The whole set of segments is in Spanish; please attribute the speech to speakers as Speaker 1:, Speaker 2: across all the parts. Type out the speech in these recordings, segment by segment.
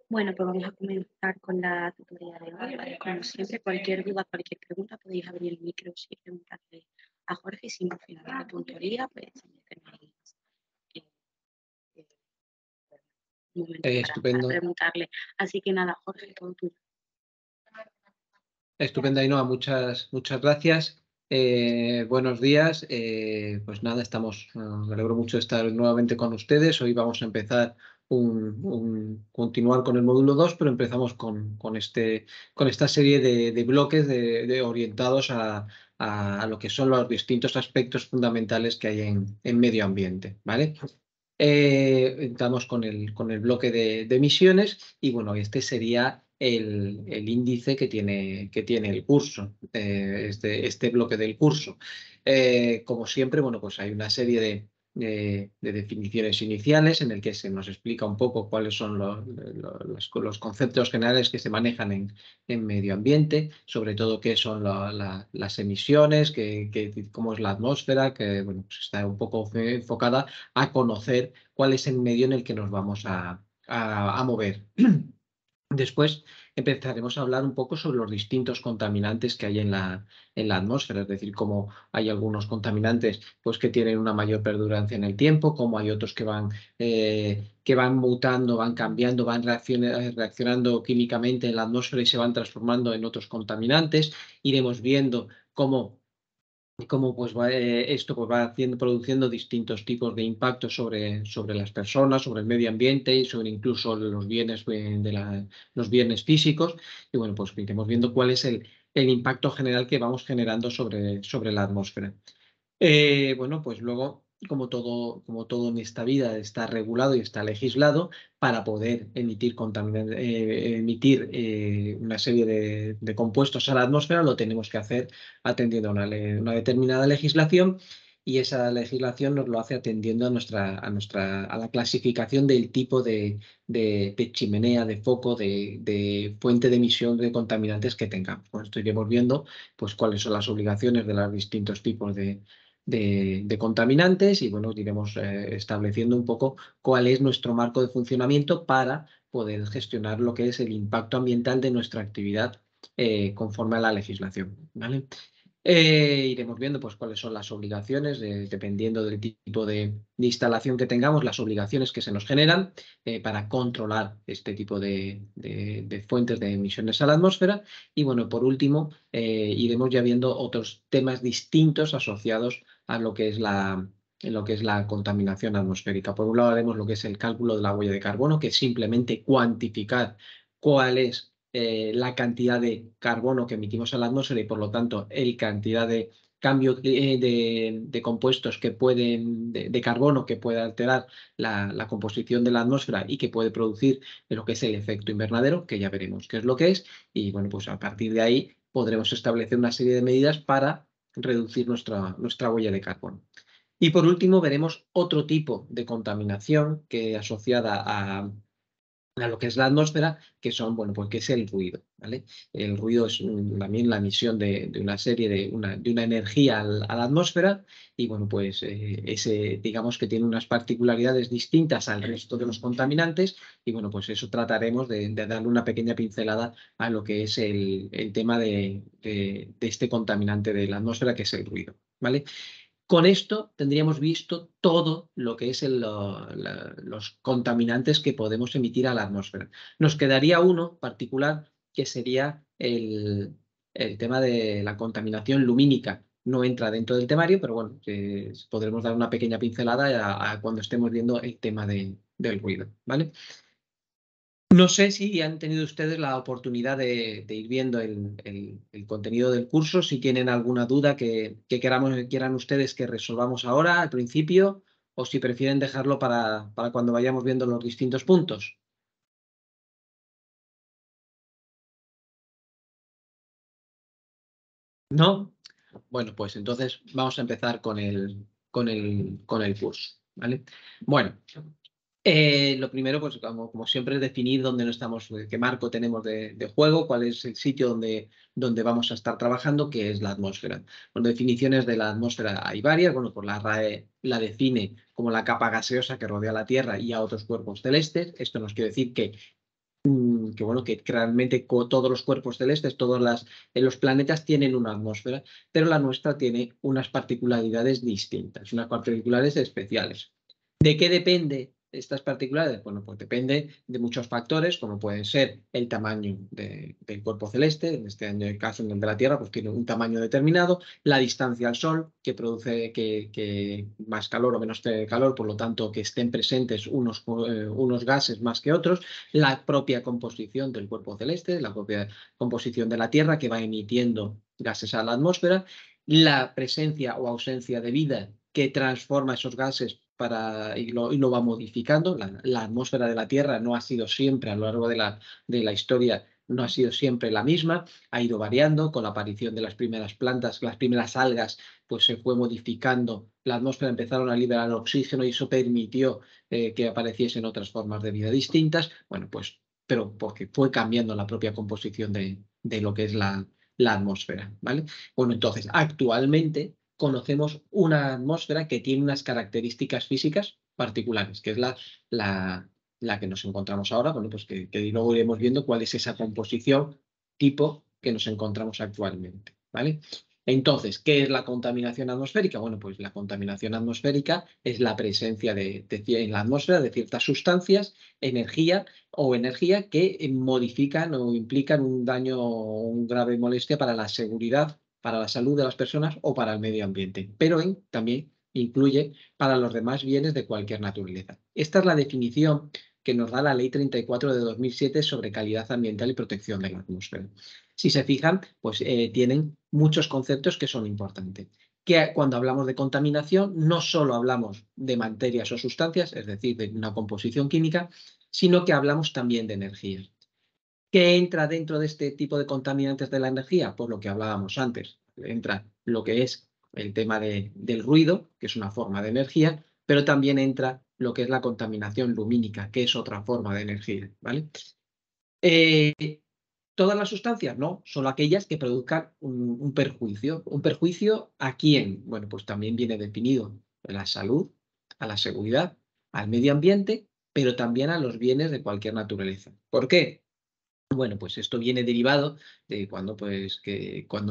Speaker 1: Bueno, pues vamos a comenzar con la tutoría de hoy, ¿vale? Como siempre, cualquier duda, cualquier pregunta, podéis abrir el micro y preguntarle a Jorge. Y si no, al final de la tutoría, pues también tenéis eh, eh, un momento para
Speaker 2: Estupendo,
Speaker 1: preguntarle. Así que nada, Jorge, todo tuyo.
Speaker 2: estupendo, Ainhoa, muchas gracias. Buenos días. Pues nada, me alegro mucho de estar nuevamente con ustedes. Hoy vamos a empezar continuar con el módulo 2, pero empezamos con esta serie de bloques orientados a lo que son los distintos aspectos fundamentales que hay en medio ambiente, ¿vale? Entramos con el bloque de emisiones y bueno, este sería el índice que tiene el curso, este bloque del curso. Como siempre, bueno, pues hay una serie de definiciones iniciales en el que se nos explica un poco cuáles son los conceptos generales que se manejan en medio ambiente, sobre todo qué son las emisiones, cómo es la atmósfera, que bueno, pues está un poco enfocada a conocer cuál es el medio en el que nos vamos a mover. Después empezaremos a hablar un poco sobre los distintos contaminantes que hay en la atmósfera, es decir, cómo hay algunos contaminantes pues, que tienen una mayor perdurancia en el tiempo, cómo hay otros que van mutando, van cambiando, van reaccionando químicamente en la atmósfera y se van transformando en otros contaminantes. Iremos viendo cómo pues, esto pues, va produciendo distintos tipos de impactos sobre las personas, sobre el medio ambiente y sobre incluso los bienes, los bienes físicos. Y bueno, pues iremos viendo cuál es el impacto general que vamos generando sobre la atmósfera. Bueno, pues luego, como todo en esta vida está regulado y está legislado, para poder emitir una serie de compuestos a la atmósfera, lo tenemos que hacer atendiendo a una determinada legislación, y esa legislación nos lo hace atendiendo a la clasificación del tipo de chimenea, de foco, de fuente de emisión de contaminantes que tengamos. Pues esto iremos viendo pues, cuáles son las obligaciones de los distintos tipos de contaminantes y bueno, iremos estableciendo un poco cuál es nuestro marco de funcionamiento para poder gestionar lo que es el impacto ambiental de nuestra actividad conforme a la legislación, ¿vale? Iremos viendo pues, cuáles son las obligaciones, dependiendo del tipo de instalación que tengamos, las obligaciones que se nos generan para controlar este tipo de fuentes de emisiones a la atmósfera. Y bueno, por último, iremos ya viendo otros temas distintos asociados a lo que es la contaminación atmosférica. Por un lado, haremos lo que es el cálculo de la huella de carbono, que es simplemente cuantificar cuál es la cantidad de carbono que emitimos a la atmósfera y, por lo tanto, la cantidad de cambio de compuestos de carbono que puede alterar la composición de la atmósfera y que puede producir lo que es el efecto invernadero, que ya veremos qué es lo que es. Y bueno, pues a partir de ahí podremos establecer una serie de medidas para reducir nuestra huella de carbono. Y por último, veremos otro tipo de contaminación que asociada a lo que es la atmósfera, que son, bueno, pues que es el ruido, ¿vale? El ruido es también la emisión de una serie de una energía a la atmósfera y, bueno, pues digamos que tiene unas particularidades distintas al resto de los contaminantes y, bueno, pues eso trataremos de darle una pequeña pincelada a lo que es el tema de este contaminante de la atmósfera, que es el ruido, ¿vale? Con esto tendríamos visto todo lo que es los contaminantes que podemos emitir a la atmósfera. Nos quedaría uno particular, que sería el tema de la contaminación lumínica. No entra dentro del temario, pero bueno, podremos dar una pequeña pincelada a cuando estemos viendo el tema del ruido, ¿vale? No sé si han tenido ustedes la oportunidad de ir viendo el contenido del curso, si tienen alguna duda que quieran ustedes que resolvamos ahora al principio, o si prefieren dejarlo para cuando vayamos viendo los distintos puntos. ¿No? Bueno, pues entonces vamos a empezar con el curso, ¿vale? Bueno, lo primero, pues como siempre, es definir dónde no estamos, qué marco tenemos de juego, cuál es el sitio donde vamos a estar trabajando, que es la atmósfera. Bueno, definiciones de la atmósfera hay varias. Bueno, pues la RAE la define como la capa gaseosa que rodea la Tierra y a otros cuerpos celestes. Esto nos quiere decir que que bueno, que realmente todos los cuerpos celestes, los planetas tienen una atmósfera, pero la nuestra tiene unas particularidades distintas, unas particularidades especiales. ¿De qué depende estas particularidades? Bueno, pues depende de muchos factores, como pueden ser el tamaño del cuerpo celeste, en este caso en el de la Tierra, pues tiene un tamaño determinado, la distancia al Sol, que produce que más calor o menos calor, por lo tanto que estén presentes unos gases más que otros, la propia composición del cuerpo celeste, la propia composición de la Tierra, que va emitiendo gases a la atmósfera, la presencia o ausencia de vida que transforma esos gases y lo va modificando. La atmósfera de la Tierra no ha sido siempre, a lo largo de la historia, no ha sido siempre la misma, ha ido variando con la aparición de las primeras plantas, las primeras algas, pues se fue modificando la atmósfera, empezaron a liberar oxígeno y eso permitió que apareciesen otras formas de vida distintas. Bueno, pues, pero porque fue cambiando la propia composición de lo que es la atmósfera, ¿vale? Bueno, entonces, actualmente conocemos una atmósfera que tiene unas características físicas particulares, que es la que nos encontramos ahora, bueno, pues que luego iremos viendo cuál es esa composición tipo que nos encontramos actualmente, ¿vale? Entonces, ¿qué es la contaminación atmosférica? Bueno, pues la contaminación atmosférica es la presencia en la atmósfera de ciertas sustancias, energía que modifican o implican un daño o un grave molestia para la seguridad, para la salud de las personas o para el medio ambiente, pero también incluye para los demás bienes de cualquier naturaleza. Esta es la definición que nos da la Ley 34 de 2007 sobre calidad ambiental y protección de la atmósfera. Si se fijan, pues tienen muchos conceptos que son importantes. Que cuando hablamos de contaminación no solo hablamos de materias o sustancias, es decir, de una composición química, sino que hablamos también de energías. ¿Qué entra dentro de este tipo de contaminantes de la energía? Pues lo que hablábamos antes. Entra lo que es el tema del ruido, que es una forma de energía, pero también entra lo que es la contaminación lumínica, que es otra forma de energía, ¿vale? Eh, ¿Todas las sustancias? No, solo aquellas que produzcan un perjuicio. ¿Un perjuicio a quién? Bueno, pues también viene definido a la salud, a la seguridad, al medio ambiente, pero también a los bienes de cualquier naturaleza. ¿Por qué? Bueno, pues esto viene derivado de cuando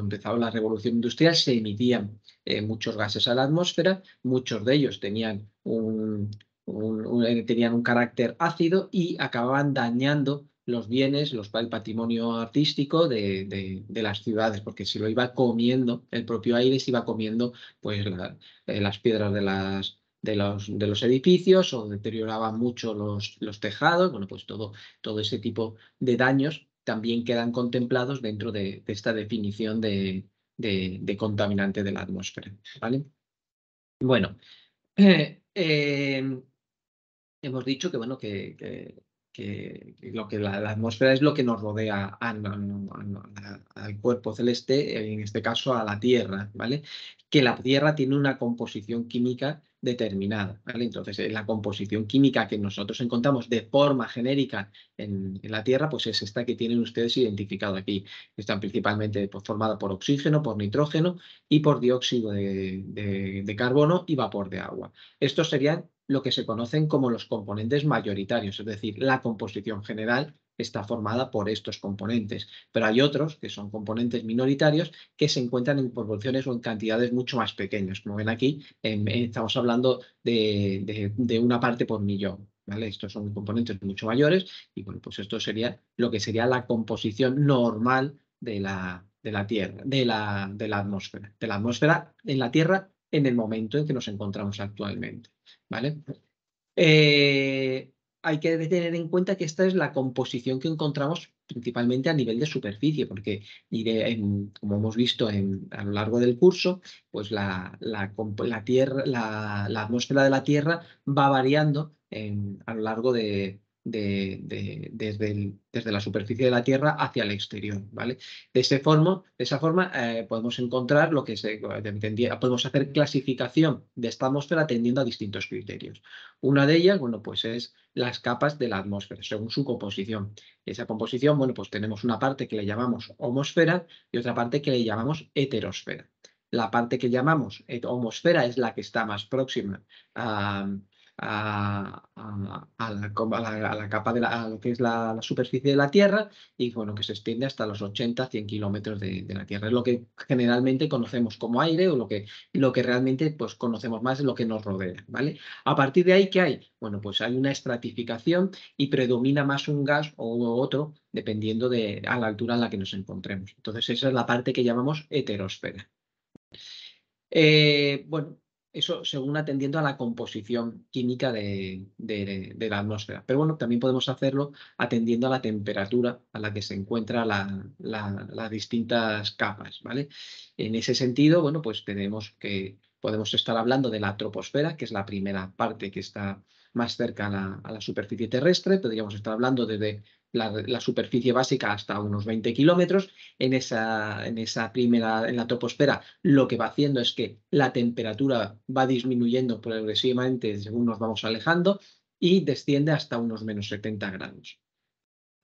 Speaker 2: empezaba la revolución industrial se emitían muchos gases a la atmósfera, muchos de ellos tenían un carácter ácido y acababan dañando los bienes, el patrimonio artístico de las ciudades, porque se lo iba comiendo, el propio aire se iba comiendo pues, las piedras de los edificios o deterioraban mucho los tejados, bueno, pues todo ese tipo de daños también quedan contemplados dentro de esta definición de contaminante de la atmósfera, ¿vale? Bueno, hemos dicho que, bueno, que la atmósfera es lo que nos rodea al cuerpo celeste, en este caso a la Tierra, ¿vale? Que la Tierra tiene una composición química determinada, ¿vale? Entonces, la composición química que nosotros encontramos de forma genérica en la Tierra, pues es esta que tienen ustedes identificado aquí. Están principalmente pues, formada por oxígeno, por nitrógeno y por dióxido de carbono y vapor de agua. Estos serían lo que se conocen como los componentes mayoritarios, es decir, la composición general está formada por estos componentes, pero hay otros que son componentes minoritarios que se encuentran en proporciones o en cantidades mucho más pequeñas. Como ven aquí, estamos hablando de una parte por millón. ¿Vale? Estos son componentes mucho mayores y bueno, pues esto sería lo que sería la composición normal de la Tierra, de la atmósfera en la Tierra en el momento en que nos encontramos actualmente. ¿Vale? Hay que tener en cuenta que esta es la composición que encontramos principalmente a nivel de superficie, porque como hemos visto a lo largo del curso, pues la atmósfera de la Tierra va variando a lo largo desde la superficie de la Tierra hacia el exterior, ¿vale? De esa forma podemos encontrar podemos hacer clasificación de esta atmósfera atendiendo a distintos criterios. Una de ellas, bueno, pues es las capas de la atmósfera, según su composición. Esa composición, bueno, pues tenemos una parte que le llamamos homosfera y otra parte que le llamamos heterosfera. La parte que llamamos homosfera es la que está más próxima a la capa a lo que es la superficie de la Tierra, y bueno, que se extiende hasta los 80-100 kilómetros de la Tierra. Es lo que generalmente conocemos como aire, o lo que realmente pues, conocemos más de lo que nos rodea, ¿vale? A partir de ahí, ¿qué hay? Bueno, pues hay una estratificación y predomina más un gas o otro, dependiendo a la altura en la que nos encontremos. Entonces, esa es la parte que llamamos heterosfera. Bueno, eso según atendiendo a la composición química de la atmósfera. Pero bueno, también podemos hacerlo atendiendo a la temperatura a la que se encuentran las distintas capas, ¿vale? En ese sentido, bueno, pues podemos estar hablando de la troposfera, que es la primera parte que está más cerca a la superficie terrestre. Podríamos estar hablando desde la superficie básica hasta unos 20 kilómetros. En la troposfera, lo que va haciendo es que la temperatura va disminuyendo progresivamente según nos vamos alejando y desciende hasta unos menos 70 grados.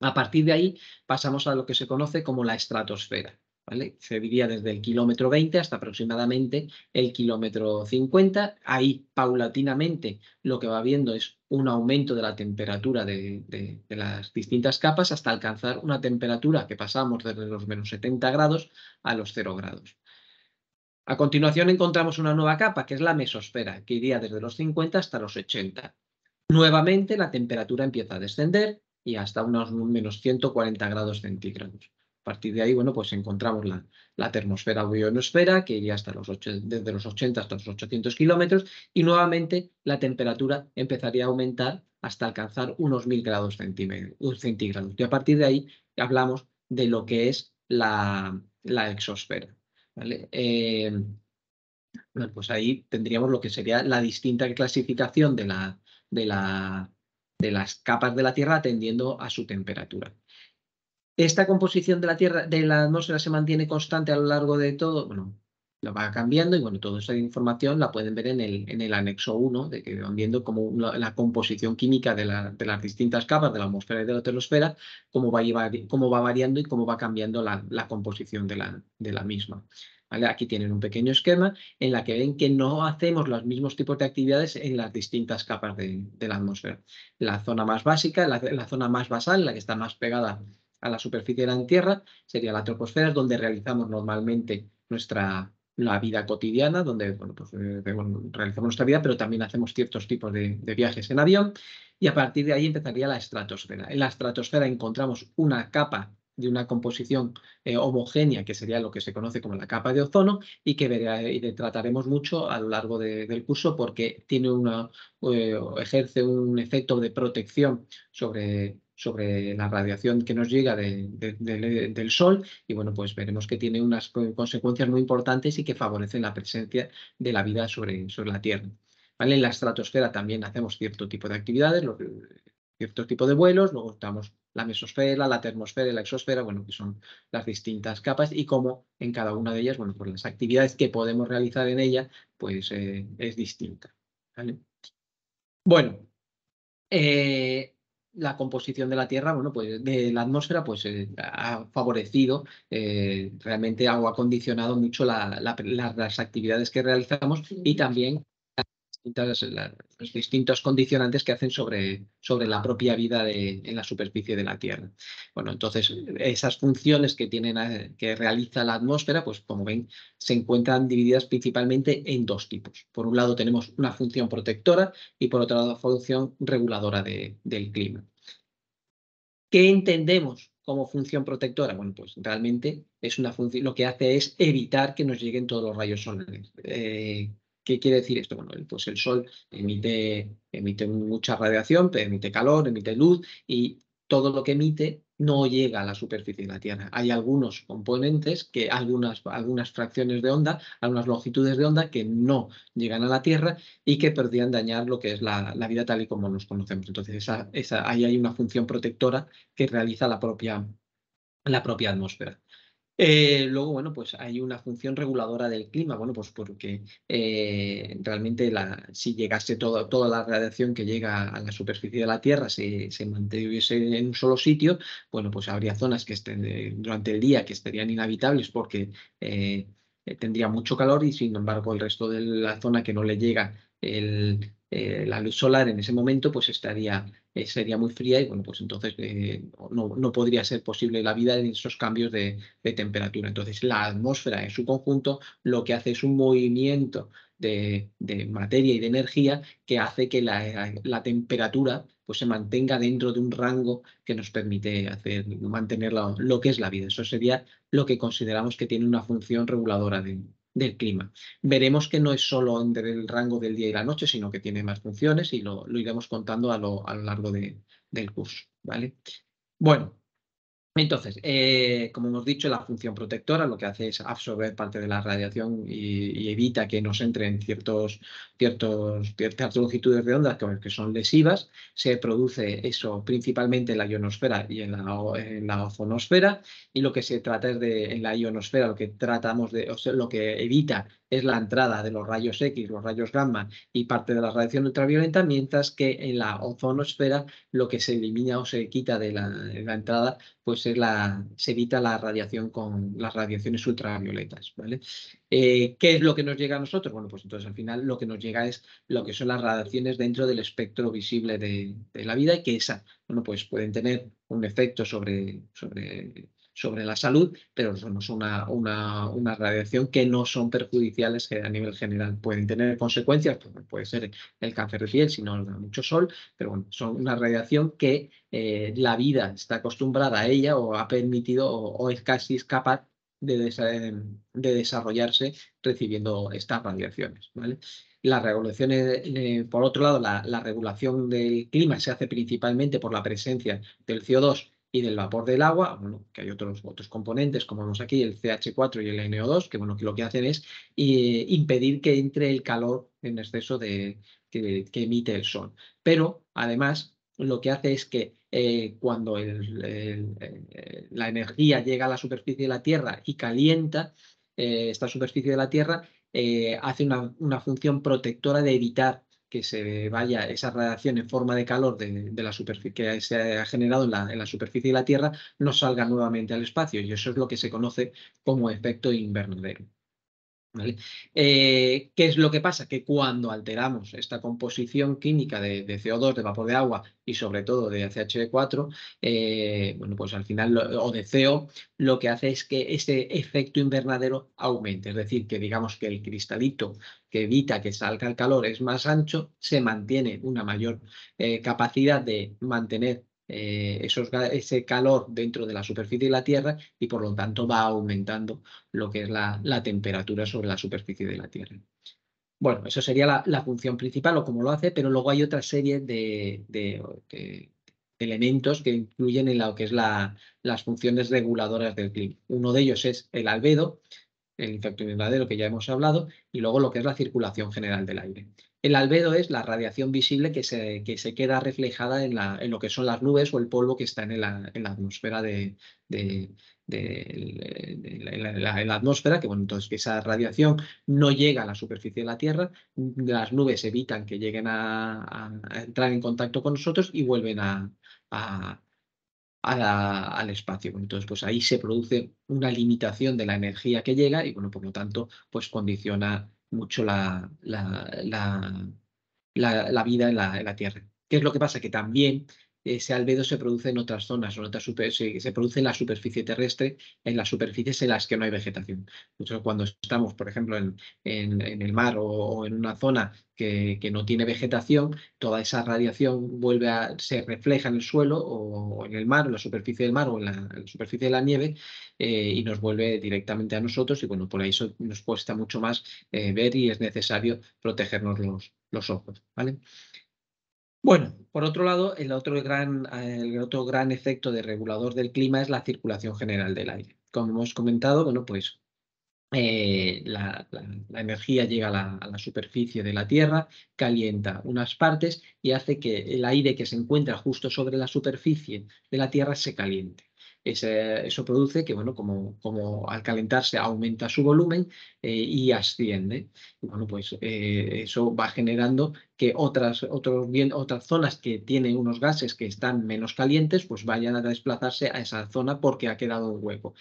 Speaker 2: A partir de ahí pasamos a lo que se conoce como la estratosfera, ¿vale? Se dividía desde el kilómetro 20 hasta aproximadamente el kilómetro 50. Ahí, paulatinamente, lo que va viendo es un aumento de la temperatura de las distintas capas hasta alcanzar una temperatura que pasamos desde los menos 70 grados a los 0 grados. A continuación encontramos una nueva capa, que es la mesosfera, que iría desde los 50 hasta los 80. Nuevamente la temperatura empieza a descender y hasta unos menos 140 grados centígrados. A partir de ahí, bueno, pues encontramos la termosfera o ionosfera, que iría desde los 80 hasta los 800 kilómetros, y nuevamente la temperatura empezaría a aumentar hasta alcanzar unos 1000 grados centígrados. Y a partir de ahí hablamos de lo que es la exosfera, ¿vale? Bueno, pues ahí tendríamos lo que sería la distinta clasificación de las capas de la Tierra atendiendo a su temperatura. ¿Esta composición de la Tierra, de la atmósfera, se mantiene constante a lo largo de todo? Bueno, lo va cambiando y bueno, toda esa información la pueden ver en el anexo 1, de que van viendo cómo la composición química de las distintas capas de la atmósfera y de la termosfera, cómo va variando y cómo va cambiando la composición de la misma. ¿Vale? Aquí tienen un pequeño esquema en la que ven que no hacemos los mismos tipos de actividades en las distintas capas de la atmósfera. La zona más básica, la zona más basal, la que está más pegada a la superficie de la Tierra, sería la troposfera, es donde realizamos normalmente la vida cotidiana, donde bueno, pues, realizamos nuestra vida, pero también hacemos ciertos tipos de viajes en avión, y a partir de ahí empezaría la estratosfera. En la estratosfera encontramos una capa de una composición homogénea, que sería lo que se conoce como la capa de ozono, y que trataremos mucho a lo largo del curso, porque ejerce un efecto de protección sobre la radiación que nos llega del Sol, y bueno, pues veremos que tiene unas consecuencias muy importantes y que favorecen la presencia de la vida sobre la Tierra. ¿Vale? En la estratosfera también hacemos cierto tipo de actividades, cierto tipo de vuelos, luego estamos la mesosfera, la termosfera y la exosfera, bueno, que son las distintas capas, y cómo en cada una de ellas, bueno, pues las actividades que podemos realizar en ella, pues es distinta. ¿Vale? Bueno, la composición de la Tierra, bueno, pues de la atmósfera, pues ha favorecido realmente, o ha condicionado mucho las actividades que realizamos, y también los distintos condicionantes que hacen sobre la propia vida en la superficie de la Tierra. Bueno, entonces esas funciones que realiza la atmósfera, pues como ven, se encuentran divididas principalmente en dos tipos. Por un lado tenemos una función protectora y por otro lado función reguladora del clima. ¿Qué entendemos como función protectora? Bueno, pues realmente es una función, lo que hace es evitar que nos lleguen todos los rayos solares. ¿Qué quiere decir esto? Bueno, pues el Sol emite mucha radiación, emite calor, emite luz, y todo lo que emite no llega a la superficie de la Tierra. Hay algunos componentes, algunas fracciones de onda, algunas longitudes de onda que no llegan a la Tierra y que podrían dañar lo que es la vida tal y como nos conocemos. Entonces, ahí hay una función protectora que realiza la propia atmósfera. Luego, bueno, pues hay una función reguladora del clima, bueno, pues porque realmente si llegase toda la radiación que llega a la superficie de la Tierra se mantuviese en un solo sitio, bueno, pues habría zonas que estén durante el día que estarían inhabitables porque tendría mucho calor, y sin embargo el resto de la zona que no le llega la luz solar en ese momento pues sería muy fría y bueno, pues entonces no podría ser posible la vida en esos cambios de temperatura. Entonces la atmósfera en su conjunto lo que hace es un movimiento de materia y de energía que hace que la temperatura pues se mantenga dentro de un rango que nos permite mantener lo que es la vida. Eso sería lo que consideramos que tiene una función reguladora del clima. Veremos que no es solo entre el rango del día y la noche, sino que tiene más funciones y lo iremos contando a lo largo del curso, ¿vale? Bueno, entonces, como hemos dicho, la función protectora lo que hace es absorber parte de la radiación y evita que nos entren ciertas longitudes de onda que son lesivas. Se produce eso principalmente en la ionosfera y en la ozonosfera. Y lo que se trata es en la ionosfera, o sea, lo que evita es la entrada de los rayos X, los rayos gamma y parte de la radiación ultravioleta, mientras que en la ozonosfera lo que se elimina o se quita de la entrada pues se evita la radiación con las radiaciones ultravioletas, ¿vale? ¿Qué es lo que nos llega a nosotros? Bueno, pues entonces al final lo que nos llega es lo que son las radiaciones dentro del espectro visible de la vida y que bueno, pues pueden tener un efecto sobre la salud, pero somos una radiación que no son perjudiciales que a nivel general pueden tener consecuencias, pues puede ser el cáncer de piel si no nos da mucho sol, pero bueno, son una radiación que la vida está acostumbrada a ella o ha permitido o es capaz de desarrollarse recibiendo estas radiaciones, ¿vale? Las regulaciones, por otro lado, la regulación del clima se hace principalmente por la presencia del CO2 y del vapor del agua, bueno, que hay otros componentes, como vemos aquí, el CH4 y el NO2, que, bueno, que lo que hacen es impedir que entre el calor en exceso que emite el sol. Pero, además, lo que hace es que cuando la energía llega a la superficie de la Tierra y calienta esta superficie de la Tierra, hace una función protectora de evitar que se vaya esa radiación en forma de calor de la superficie que se ha generado en la superficie de la Tierra, no salga nuevamente al espacio. Y eso es lo que se conoce como efecto invernadero. ¿Vale? ¿Qué es lo que pasa? Que cuando alteramos esta composición química de CO2, de vapor de agua y sobre todo de CH4, bueno, pues al final, o de CO, lo que hace es que ese efecto invernadero aumente. Es decir, que digamos que el cristalito que evita que salga el calor es más ancho, se mantiene una mayor capacidad de mantener ese calor dentro de la superficie de la Tierra y por lo tanto va aumentando lo que es la temperatura sobre la superficie de la Tierra. Bueno, eso sería la función principal o cómo lo hace, pero luego hay otra serie de elementos que influyen en lo que es las funciones reguladoras del clima. Uno de ellos es el albedo, el efecto invernadero que ya hemos hablado, y luego lo que es la circulación general del aire. El albedo es la radiación visible que se queda reflejada en lo que son las nubes o el polvo que está en la atmósfera en la atmósfera, que bueno, entonces que esa radiación no llega a la superficie de la Tierra, las nubes evitan que lleguen a entrar en contacto con nosotros y vuelven a, al espacio. Entonces, pues ahí se produce una limitación de la energía que llega y, bueno, por lo tanto, pues condiciona mucho la vida en la Tierra. ¿Qué es lo que pasa? Que también ese albedo se produce en otras zonas, se produce en la superficie terrestre, en las superficies en las que no hay vegetación. Nosotros cuando estamos, por ejemplo, en el mar o en una zona que no tiene vegetación, toda esa radiación se refleja en el suelo o en el mar, en la superficie del mar o en la superficie de la nieve y nos vuelve directamente a nosotros y bueno, por eso nos cuesta mucho más ver y es necesario protegernos los ojos, ¿vale? Bueno, por otro lado, el otro gran efecto de regulador del clima es la circulación general del aire. Como hemos comentado, bueno, pues la energía llega a la superficie de la Tierra, calienta unas partes y hace que el aire que se encuentra justo sobre la superficie de la Tierra se caliente. Eso produce que, bueno, como al calentarse aumenta su volumen y asciende. Y bueno, pues eso va generando que otras zonas que tienen unos gases que están menos calientes, pues vayan a desplazarse a esa zona porque ha quedado un hueco.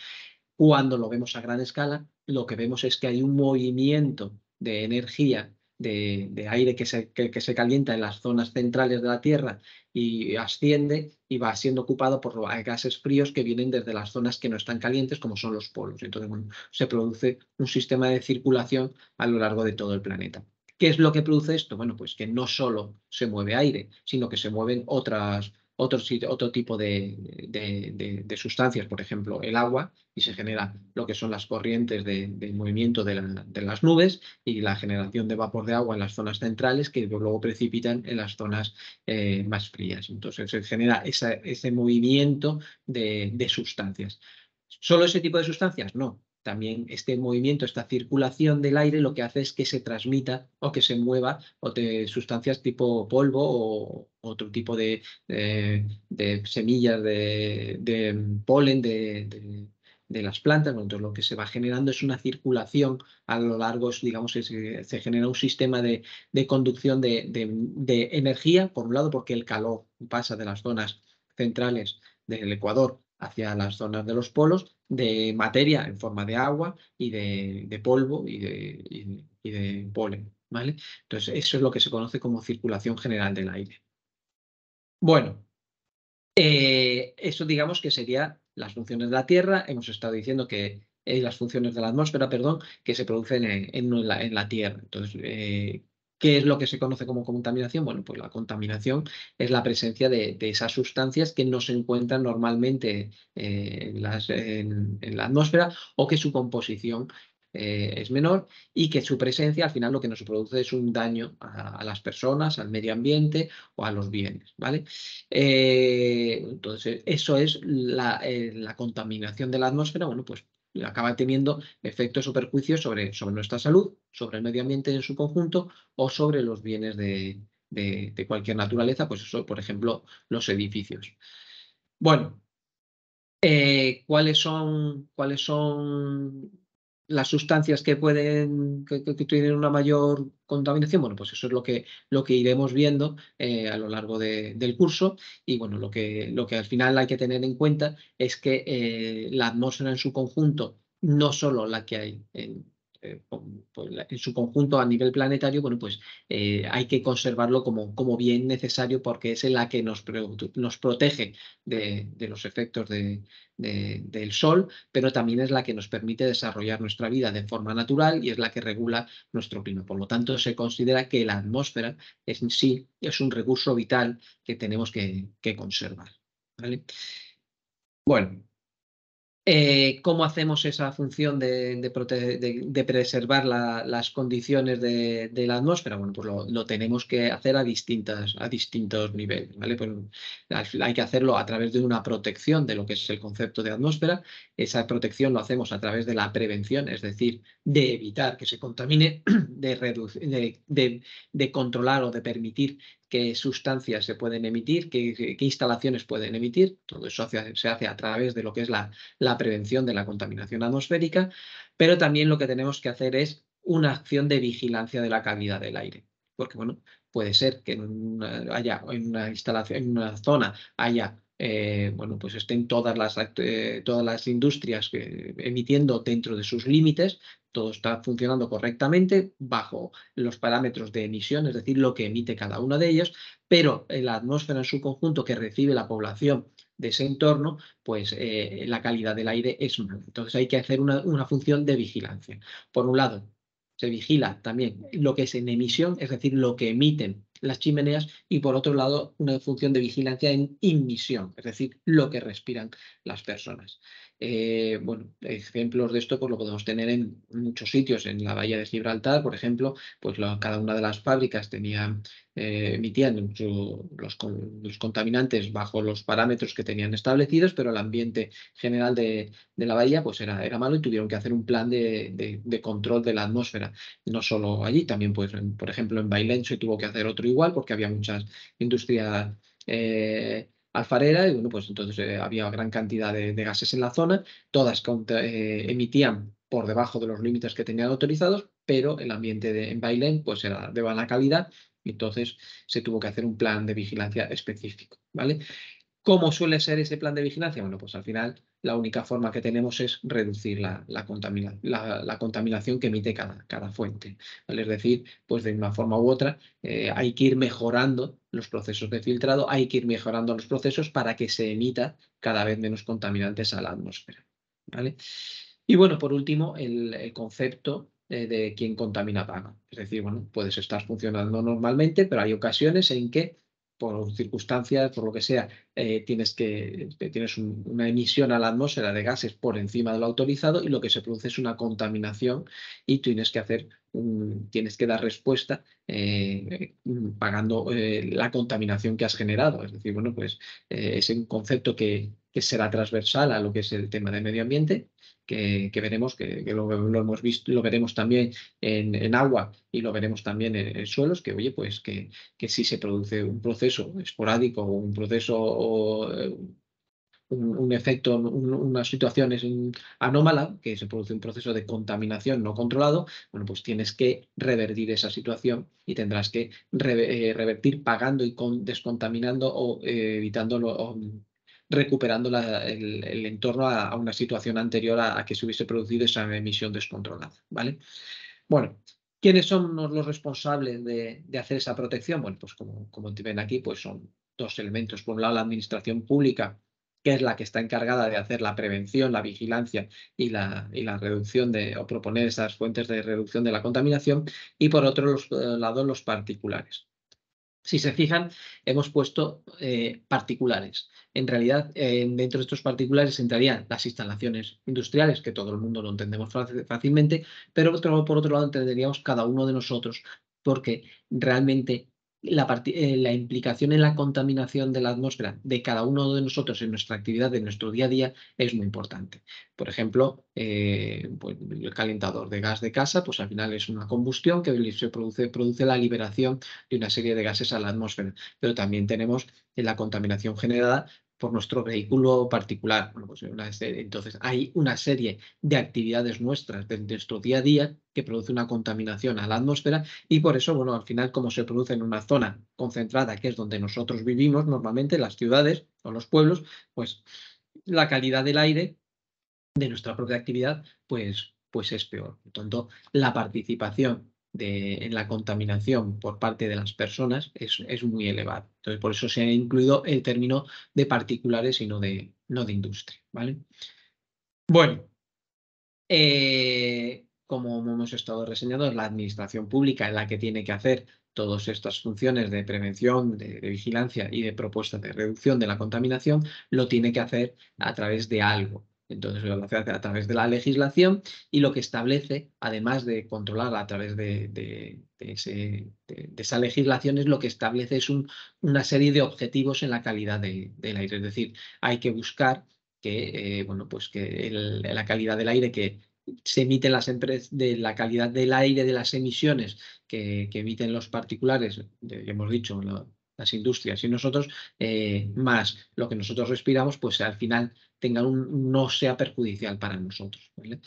Speaker 2: Cuando lo vemos a gran escala, lo que vemos es que hay un movimiento de energía de aire que se calienta en las zonas centrales de la Tierra y asciende y va siendo ocupado por gases fríos que vienen desde las zonas que no están calientes, como son los polos. Entonces, bueno, se produce un sistema de circulación a lo largo de todo el planeta. ¿Qué es lo que produce esto? Bueno, pues que no solo se mueve aire, sino que se mueven otro tipo de sustancias, por ejemplo, el agua, y se genera lo que son las corrientes de movimiento de las nubes y la generación de vapor de agua en las zonas centrales que luego precipitan en las zonas más frías. Entonces se genera ese movimiento de sustancias. ¿Solo ese tipo de sustancias? No. También este movimiento, esta circulación del aire, lo que hace es que se transmita o que se mueva sustancias tipo polvo o otro tipo de semillas de polen de las plantas. Bueno, entonces lo que se va generando es una circulación a lo largo, digamos, se genera un sistema de conducción de energía, por un lado, porque el calor pasa de las zonas centrales del Ecuador hacia las zonas de los polos, de materia en forma de agua y de polvo y de polen, ¿vale? Entonces, eso es lo que se conoce como circulación general del aire. Bueno, eso digamos que serían las funciones de la Tierra. Hemos estado diciendo que las funciones de la atmósfera, perdón, que se producen en la Tierra. Entonces, ¿qué es lo que se conoce como contaminación? Bueno, pues la contaminación es la presencia de esas sustancias que no se encuentran normalmente en la atmósfera o que su composición es menor y que su presencia al final lo que nos produce es un daño a las personas, al medio ambiente o a los bienes, ¿vale? Entonces, eso es la contaminación de la atmósfera, bueno, pues acaba teniendo efectos o perjuicios sobre nuestra salud, sobre el medio ambiente en su conjunto o sobre los bienes de cualquier naturaleza, pues eso, por ejemplo, los edificios. Bueno, ¿cuáles son las sustancias que que tienen una mayor contaminación? Bueno, pues eso es lo que iremos viendo a lo largo del curso. Y bueno, lo que al final hay que tener en cuenta es que la atmósfera en su conjunto, no solo la que hay en su conjunto a nivel planetario, bueno, pues hay que conservarlo como bien necesario porque es la que nos protege de los efectos del sol, pero también es la que nos permite desarrollar nuestra vida de forma natural y es la que regula nuestro clima. Por lo tanto, se considera que la atmósfera en sí es un recurso vital que tenemos que conservar, ¿vale? Bueno, ¿cómo hacemos esa función de preservar las condiciones de la atmósfera? Bueno, pues lo tenemos que hacer a distintos niveles, ¿vale? Pues hay que hacerlo a través de una protección de lo que es el concepto de atmósfera. Esa protección lo hacemos a través de la prevención, es decir, de evitar que se contamine, de controlar o de permitir qué sustancias se pueden emitir, qué instalaciones pueden emitir. Todo eso se hace a través de lo que es la prevención de la contaminación atmosférica, pero también lo que tenemos que hacer es una acción de vigilancia de la calidad del aire. Porque, bueno, puede ser que en una instalación, en una zona haya bueno, pues estén todas las industrias emitiendo dentro de sus límites, todo está funcionando correctamente bajo los parámetros de emisión, es decir, lo que emite cada uno de ellos, pero en la atmósfera en su conjunto que recibe la población de ese entorno, pues la calidad del aire es mala. Entonces hay que hacer una función de vigilancia. Por un lado, se vigila también lo que es en emisión, es decir, lo que emiten las chimeneas, y por otro lado, una función de vigilancia en inmisión, es decir, lo que respiran las personas. Bueno, ejemplos de esto pues lo podemos tener en muchos sitios. En la bahía de Gibraltar, por ejemplo, pues cada una de las fábricas emitían los contaminantes bajo los parámetros que tenían establecidos, pero el ambiente general de la bahía pues era malo y tuvieron que hacer un plan de control de la atmósfera. No solo allí, también pues, por ejemplo, en Bailén se tuvo que hacer otro igual porque había muchas industrias alfarera y bueno, pues entonces había gran cantidad de gases en la zona, todas emitían por debajo de los límites que tenían autorizados, pero el ambiente en Bailén pues era de buena calidad y entonces se tuvo que hacer un plan de vigilancia específico, ¿vale? ¿Cómo suele ser ese plan de vigilancia? Bueno, pues al final la única forma que tenemos es reducir la contaminación que emite cada fuente, ¿vale? Es decir, pues de una forma u otra hay que ir mejorando los procesos de filtrado, hay que ir mejorando los procesos para que se emita cada vez menos contaminantes a la atmósfera, ¿vale? Y bueno, por último, el concepto de quién contamina paga. Es decir, bueno, puedes estar funcionando normalmente, pero hay ocasiones en que, por circunstancias, por lo que sea, tienes una emisión a la atmósfera de gases por encima de lo autorizado y lo que se produce es una contaminación y tienes que dar respuesta pagando la contaminación que has generado. Es decir, bueno, pues es un concepto que será transversal a lo que es el tema de medio ambiente, que veremos, que lo hemos visto, lo veremos también en agua y lo veremos también en suelos, que oye, pues que si se produce un proceso esporádico o un proceso o un efecto, una situación anómala, que se produce un proceso de contaminación no controlado, bueno, pues tienes que revertir esa situación y tendrás que revertir pagando y descontaminando o evitándolo o recuperando el entorno a una situación anterior a que se hubiese producido esa emisión descontrolada, ¿vale? Bueno, ¿quiénes son los responsables de hacer esa protección? Bueno, pues como te ven aquí, pues son dos elementos. Por un lado, la administración pública, que es la que está encargada de hacer la prevención, la vigilancia y la reducción o proponer esas fuentes de reducción de la contaminación. Y por otro lado, los particulares. Si se fijan, hemos puesto particulares. En realidad, dentro de estos particulares entrarían las instalaciones industriales, que todo el mundo lo entendemos fácilmente, pero por otro lado entenderíamos cada uno de nosotros, porque realmente la implicación en la contaminación de la atmósfera de cada uno de nosotros en nuestra actividad, en nuestro día a día, es muy importante. Por ejemplo, pues el calentador de gas de casa, pues al final es una combustión que produce la liberación de una serie de gases a la atmósfera, pero también tenemos la contaminación generada por nuestro vehículo particular. Bueno, pues entonces hay una serie de actividades nuestras de nuestro día a día que produce una contaminación a la atmósfera y por eso, bueno, al final como se produce en una zona concentrada, que es donde nosotros vivimos normalmente, las ciudades o los pueblos, pues la calidad del aire de nuestra propia actividad, pues es peor. Por tanto, la participación en la contaminación por parte de las personas es muy elevada. Entonces, por eso se ha incluido el término de particulares y no de industria, ¿vale? Bueno, como hemos estado reseñando, es la administración pública en la que tiene que hacer todas estas funciones de prevención, de vigilancia y de propuesta de reducción de la contaminación, lo tiene que hacer a través de algo. Entonces lo hace a través de la legislación y lo que establece, además de controlar a través de esa legislación, es lo que establece es una serie de objetivos en la calidad del aire. Es decir, hay que buscar que, bueno, pues que la calidad del aire que se emiten de la calidad del aire de las emisiones que emiten los particulares, hemos dicho, las industrias y nosotros, más lo que nosotros respiramos, pues al final no sea perjudicial para nosotros, ¿vale?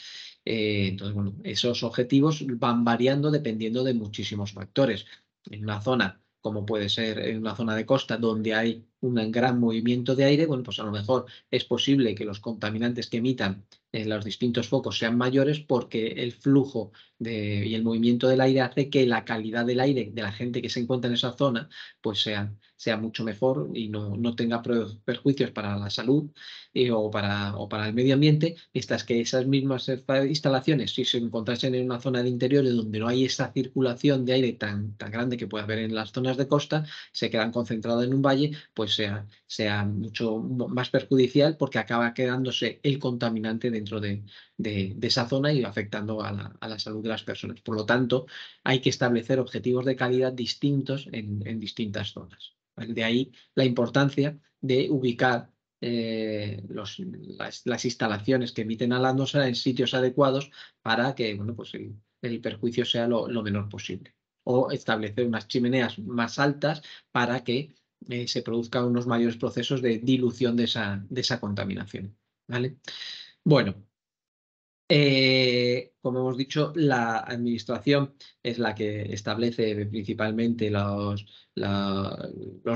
Speaker 2: Entonces, bueno, esos objetivos van variando dependiendo de muchísimos factores. En una zona, como puede ser en una zona de costa, donde hay un gran movimiento de aire, bueno, pues a lo mejor es posible que los contaminantes que emitan en los distintos focos sean mayores porque el flujo y el movimiento del aire hace que la calidad del aire de la gente que se encuentra en esa zona pues sea mucho mejor y no tenga perjuicios para la salud o para el medio ambiente, mientras que esas mismas instalaciones, si se encontrasen en una zona de interiores donde no hay esa circulación de aire tan grande que puede haber en las zonas de costa, se quedan concentradas en un valle, pues sea mucho más perjudicial porque acaba quedándose el contaminante dentro de esa zona y afectando a la salud de las personas. Por lo tanto, hay que establecer objetivos de calidad distintos en distintas zonas, ¿vale? De ahí la importancia de ubicar las instalaciones que emiten a la atmósfera en sitios adecuados para que bueno, pues el perjuicio sea lo menor posible. O establecer unas chimeneas más altas para que se produzcan unos mayores procesos de dilución de esa contaminación, ¿vale? Bueno, Como hemos dicho, la administración es la que establece principalmente los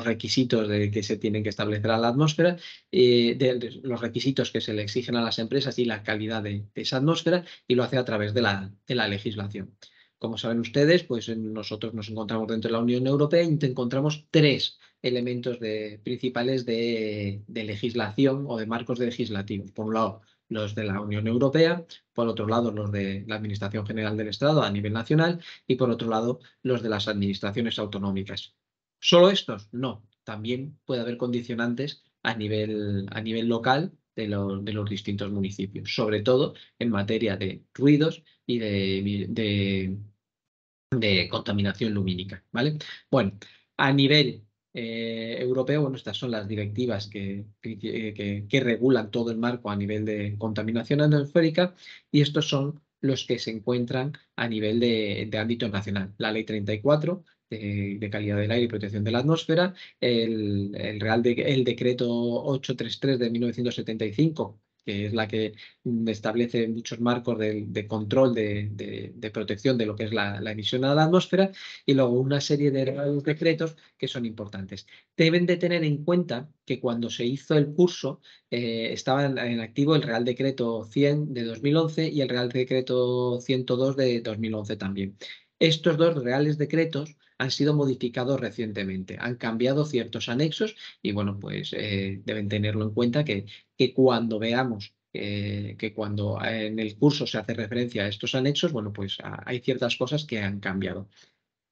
Speaker 2: requisitos de que se tienen que establecer a la atmósfera, los requisitos que se le exigen a las empresas y la calidad de esa atmósfera, y lo hace a través de la legislación. Como saben ustedes, pues nosotros nos encontramos dentro de la Unión Europea y encontramos tres elementos principales de legislación o de marcos legislativos. Por un lado, los de la Unión Europea, por otro lado los de la Administración General del Estado a nivel nacional y por otro lado los de las administraciones autonómicas. ¿Solo estos? No, también puede haber condicionantes a nivel local de los distintos municipios, sobre todo en materia de ruidos y de contaminación lumínica, ¿vale? Bueno, a nivel europeo, bueno, estas son las directivas que regulan todo el marco a nivel de contaminación atmosférica, y estos son los que se encuentran a nivel de ámbito nacional. La Ley 34 de calidad del aire y protección de la atmósfera, el decreto 833 de 1975, que es la que establece muchos marcos de control de protección de lo que es la emisión a la atmósfera, y luego una serie de decretos que son importantes. Deben de tener en cuenta que cuando se hizo el curso estaba en activo el Real Decreto 100 de 2011 y el Real Decreto 102 de 2011 también. Estos dos reales decretos han sido modificados recientemente, han cambiado ciertos anexos y bueno, pues deben tenerlo en cuenta que cuando veamos que cuando en el curso se hace referencia a estos anexos, bueno, pues hay ciertas cosas que han cambiado.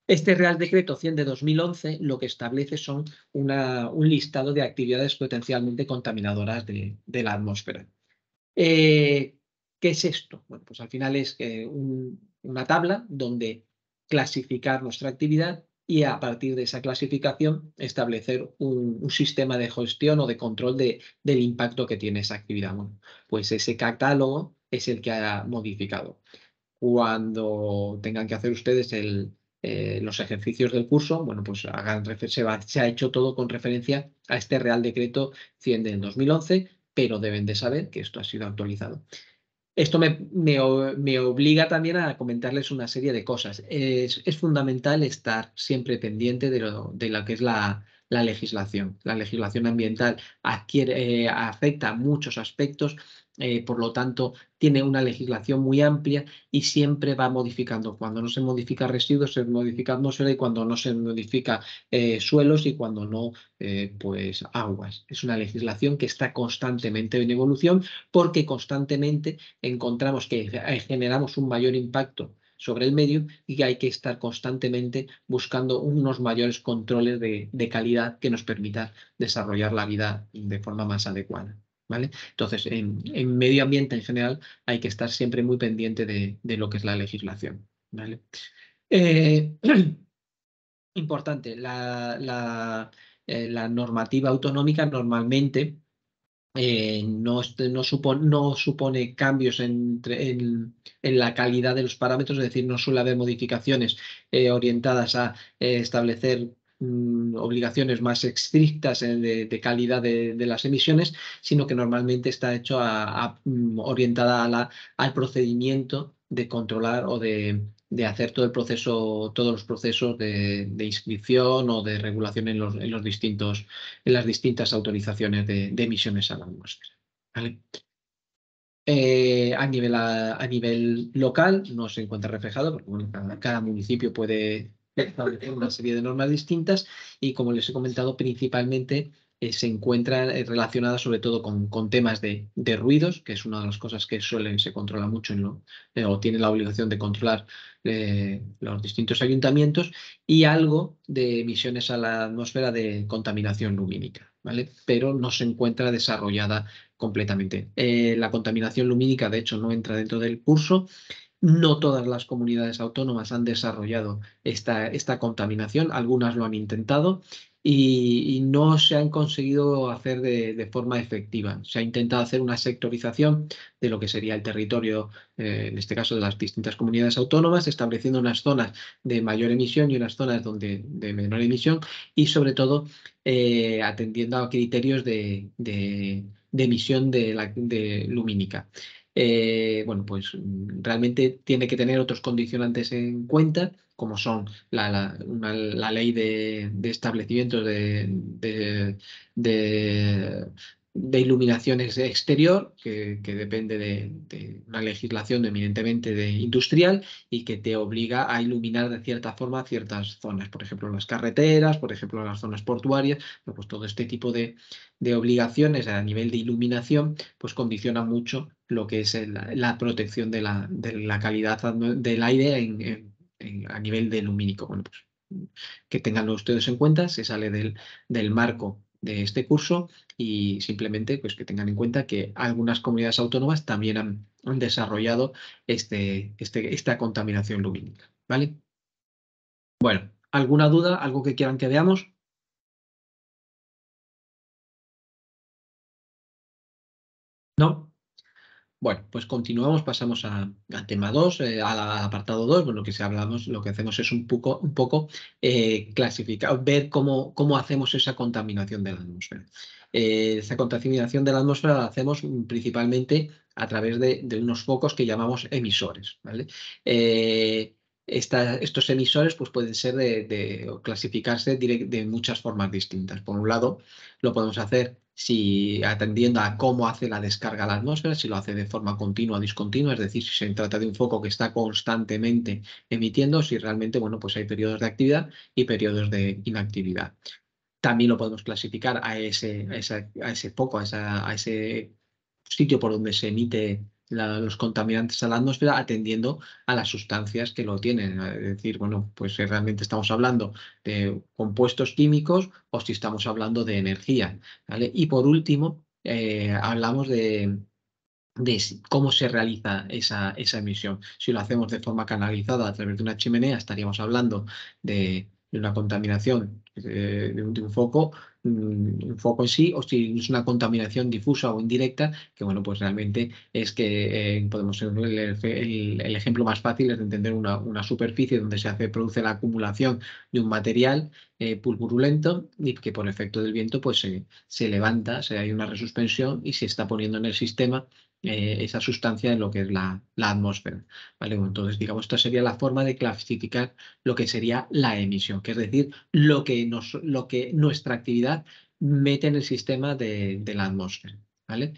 Speaker 2: Este Real Decreto 100 de 2011 lo que establece son un listado de actividades potencialmente contaminadoras de la atmósfera. ¿Qué es esto? Bueno, pues al final es una tabla donde clasificar nuestra actividad y a partir de esa clasificación establecer un sistema de gestión o de control del impacto que tiene esa actividad. Bueno, pues ese catálogo es el que ha modificado. Cuando tengan que hacer ustedes los ejercicios del curso, bueno, pues se ha hecho todo con referencia a este Real Decreto 100 del 2011, pero deben de saber que esto ha sido actualizado. Esto me obliga también a comentarles una serie de cosas. Es fundamental estar siempre pendiente de lo que es la legislación. La legislación ambiental afecta a muchos aspectos, por lo tanto, tiene una legislación muy amplia y siempre va modificando. Cuando no se modifica residuos, se modifica atmósfera, y cuando no se modifica suelos, y cuando no, pues aguas. Es una legislación que está constantemente en evolución, porque constantemente encontramos que generamos un mayor impacto sobre el medio y que hay que estar constantemente buscando unos mayores controles de calidad que nos permita desarrollar la vida de forma más adecuada, ¿vale? Entonces, en medio ambiente en general hay que estar siempre muy pendiente de lo que es la legislación, ¿vale? Eh, Importante, la normativa autonómica normalmente no supone cambios en la calidad de los parámetros, es decir, no suele haber modificaciones orientadas a establecer obligaciones más estrictas de calidad de las emisiones, sino que normalmente está hecho orientada al procedimiento de controlar o de hacer todos los procesos de inscripción o de regulación en las distintas autorizaciones de emisiones a la atmósfera, ¿vale? A nivel local no se encuentra reflejado porque bueno, cada municipio puede establecer una serie de normas distintas, y como les he comentado, principalmente se encuentra relacionada sobre todo con temas de ruidos, que es una de las cosas que se controla mucho o tiene la obligación de controlar los distintos ayuntamientos, y algo de emisiones a la atmósfera de contaminación lumínica, ¿vale? Pero no se encuentra desarrollada completamente. La contaminación lumínica, de hecho, no entra dentro del curso. No todas las comunidades autónomas han desarrollado esta contaminación, algunas lo han intentado y no se han conseguido hacer de forma efectiva. Se ha intentado hacer una sectorización de lo que sería el territorio, en este caso de las distintas comunidades autónomas, estableciendo unas zonas de mayor emisión y unas zonas de menor emisión, y sobre todo atendiendo a criterios de emisión de lumínica. bueno, pues realmente tiene que tener otros condicionantes en cuenta, como son la ley de establecimientos de iluminación exterior, que depende de una legislación eminentemente industrial y que te obliga a iluminar de cierta forma ciertas zonas, por ejemplo, las carreteras, por ejemplo, las zonas portuarias, pues todo este tipo de obligaciones a nivel de iluminación, pues condiciona mucho lo que es la protección de la calidad del aire a nivel de lumínico. Bueno, pues que tenganlo ustedes en cuenta, se sale del marco de este curso y simplemente pues que tengan en cuenta que algunas comunidades autónomas también han desarrollado esta contaminación lumínica, ¿vale? Bueno, ¿alguna duda? ¿Algo que quieran que veamos? ¿No? Bueno, pues continuamos, pasamos al tema 2, al apartado 2. Bueno, lo que hacemos es un poco clasificar, ver cómo hacemos esa contaminación de la atmósfera. Esa contaminación de la atmósfera la hacemos principalmente a través de unos focos que llamamos emisores, ¿vale? Eh, estos emisores pues, pueden ser o clasificarse de muchas formas distintas. Por un lado, lo podemos hacer si atendiendo a cómo hace la descarga a la atmósfera, si lo hace de forma continua o discontinua, es decir, si se trata de un foco que está constantemente emitiendo, si realmente, bueno, pues hay periodos de actividad y periodos de inactividad. También lo podemos clasificar a ese foco, a ese sitio por donde se emite los contaminantes a la atmósfera, atendiendo a las sustancias que lo tienen. Es decir, bueno, pues si realmente estamos hablando de compuestos químicos o si estamos hablando de energía, ¿vale? Y por último, hablamos de cómo se realiza esa emisión. Si lo hacemos de forma canalizada a través de una chimenea, estaríamos hablando de una contaminación de un foco, un foco en sí, o si es una contaminación difusa o indirecta, que bueno, pues realmente es que podemos el ejemplo más fácil es de entender una superficie donde produce la acumulación de un material pulpurulento y que por efecto del viento pues se levanta, hay una resuspensión y se está poniendo en el sistema esa sustancia en lo que es la atmósfera. ¿Vale? Bueno, entonces, digamos, esta sería la forma de clasificar lo que sería la emisión, que es decir, lo que nuestra actividad mete en el sistema de la atmósfera. ¿Vale?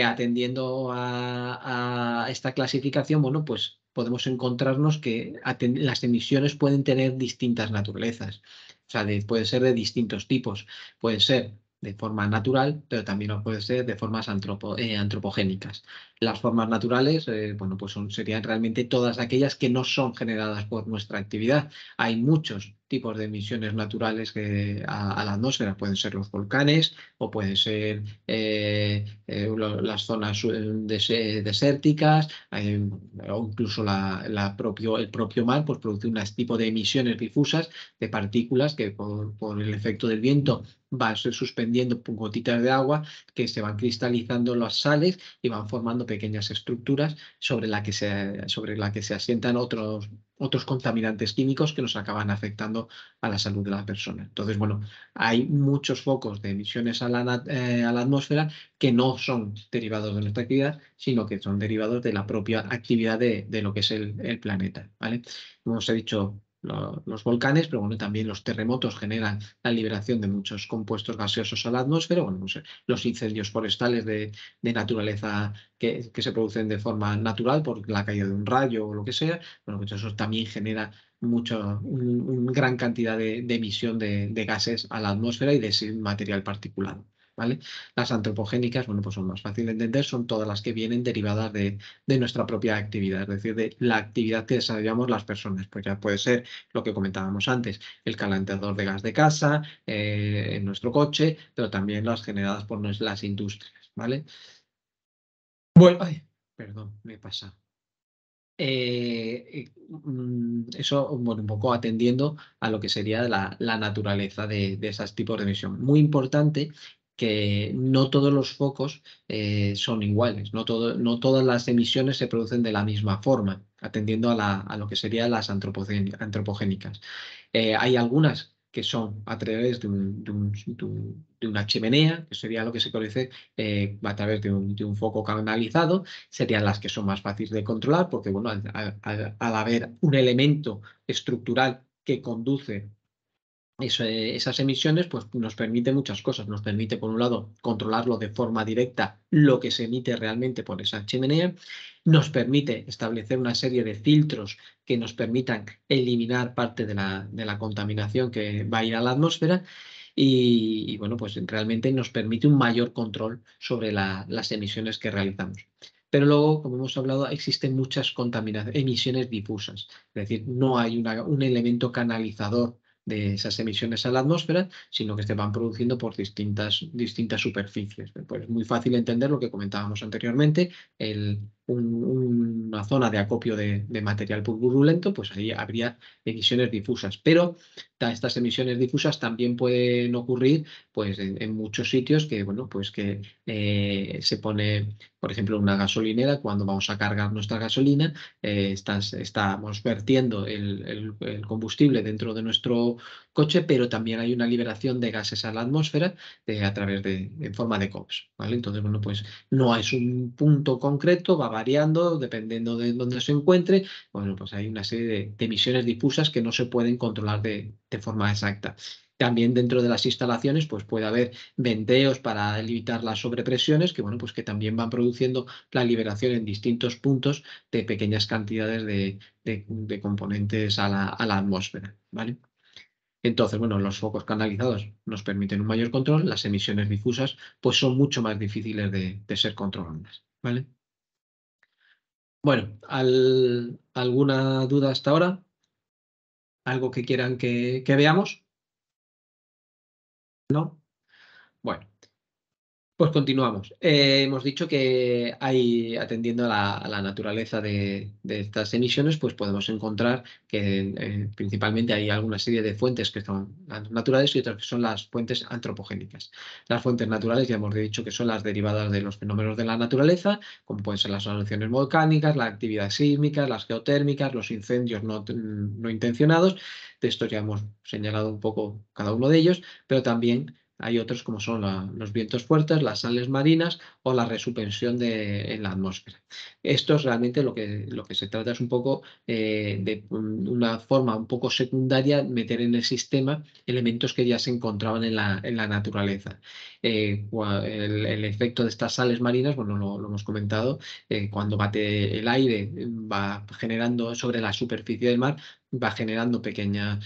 Speaker 2: Atendiendo a esta clasificación, bueno, pues podemos encontrarnos que las emisiones pueden tener distintas naturalezas. O sea, puede ser de distintos tipos. Pueden ser de forma natural, pero también lo puede ser de formas antropogénicas. Las formas naturales, bueno, pues serían realmente todas aquellas que no son generadas por nuestra actividad. Hay muchos tipos de emisiones naturales a la atmósfera. Pueden ser los volcanes o pueden ser las zonas desérticas, o incluso el propio mar, pues produce un tipo de emisiones difusas de partículas que por el efecto del viento van suspendiendo gotitas de agua que se van cristalizando las sales y van formando pequeñas estructuras sobre la que se asientan otros contaminantes químicos que nos acaban afectando a la salud de la persona. Entonces, bueno, hay muchos focos de emisiones a la atmósfera que no son derivados de nuestra actividad, sino que son derivados de la propia actividad de lo que es el planeta. ¿Vale? Como os he dicho, los volcanes, pero bueno, también los terremotos generan la liberación de muchos compuestos gaseosos a la atmósfera, bueno, pues, los incendios forestales de naturaleza que se producen de forma natural por la caída de un rayo o lo que sea, bueno, pues eso también genera una gran cantidad de emisión de gases a la atmósfera y de ese material particulado. ¿Vale? Las antropogénicas, bueno, pues son más fáciles de entender, son todas las que vienen derivadas de nuestra propia actividad, es decir, de la actividad que desarrollamos las personas. Pues ya puede ser lo que comentábamos antes, el calentador de gas de casa, en nuestro coche, pero también las generadas por las industrias. ¿Vale? Bueno, ay, perdón, me pasa. Eso, bueno, un poco atendiendo a lo que sería la naturaleza de esos tipos de emisión. Muy importante que no todos los focos son iguales, no todas las emisiones se producen de la misma forma, atendiendo a lo que serían las antropogénicas. Hay algunas que son a través de una chimenea, que sería lo que se conoce a través de un foco canalizado, serían las que son más fáciles de controlar, porque bueno, al haber un elemento estructural que conduce esas emisiones, pues nos permite muchas cosas. Nos permite, por un lado, controlarlo de forma directa, lo que se emite realmente por esa chimenea. Nos permite establecer una serie de filtros que nos permitan eliminar parte de la contaminación que va a ir a la atmósfera. Y, bueno, pues realmente nos permite un mayor control sobre las emisiones que realizamos. Pero luego, como hemos hablado, existen muchas emisiones difusas. Es decir, no hay un elemento canalizador de esas emisiones a la atmósfera, sino que se van produciendo por distintas superficies. Pues es muy fácil entender lo que comentábamos anteriormente, una zona de acopio de material purulento, pues ahí habría emisiones difusas. Pero estas emisiones difusas también pueden ocurrir pues, en muchos sitios que, bueno, pues que se pone, por ejemplo, una gasolinera, cuando vamos a cargar nuestra gasolina, estamos vertiendo el combustible dentro de nuestro coche, pero también hay una liberación de gases a la atmósfera en forma de COX, ¿vale? Entonces, bueno, pues no es un punto concreto, va variando dependiendo de dónde se encuentre. Bueno, pues hay una serie de emisiones difusas que no se pueden controlar de forma exacta. También dentro de las instalaciones pues puede haber venteos para limitar las sobrepresiones que, bueno, pues que también van produciendo la liberación en distintos puntos de pequeñas cantidades de componentes a la atmósfera, ¿vale? Entonces, bueno, los focos canalizados nos permiten un mayor control, las emisiones difusas pues son mucho más difíciles de ser controladas, ¿vale? Bueno, ¿alguna duda hasta ahora? ¿Algo que quieran que veamos? ¿No? Bueno. Pues continuamos. Hemos dicho que hay, atendiendo a la naturaleza de estas emisiones, pues podemos encontrar que principalmente hay alguna serie de fuentes que son las naturales y otras que son las fuentes antropogénicas. Las fuentes naturales ya hemos dicho que son las derivadas de los fenómenos de la naturaleza, como pueden ser las erupciones volcánicas, la actividad sísmica, las geotérmicas, los incendios no intencionados. De estos ya hemos señalado un poco cada uno de ellos, pero también hay otros como son los vientos fuertes, las sales marinas o la resuspensión en la atmósfera. Esto es realmente lo que se trata es un poco de una forma un poco secundaria meter en el sistema elementos que ya se encontraban en la naturaleza. El efecto de estas sales marinas, bueno, lo hemos comentado, cuando bate el aire va generando sobre la superficie del mar, va generando pequeños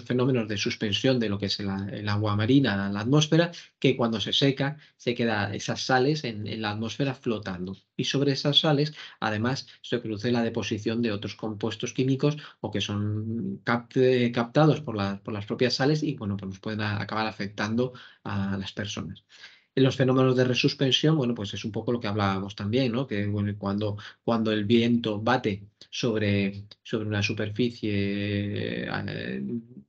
Speaker 2: fenómenos de suspensión de lo que es el agua marina, la atmósfera, que cuando se seca se quedan esas sales en la atmósfera flotando. Y sobre esas sales, además, se produce la deposición de otros compuestos químicos o que son captados por las propias sales y bueno, pues nos pueden acabar afectando a las personas. En los fenómenos de resuspensión, bueno, pues es un poco lo que hablábamos también, ¿no? Que bueno, cuando el viento bate sobre una superficie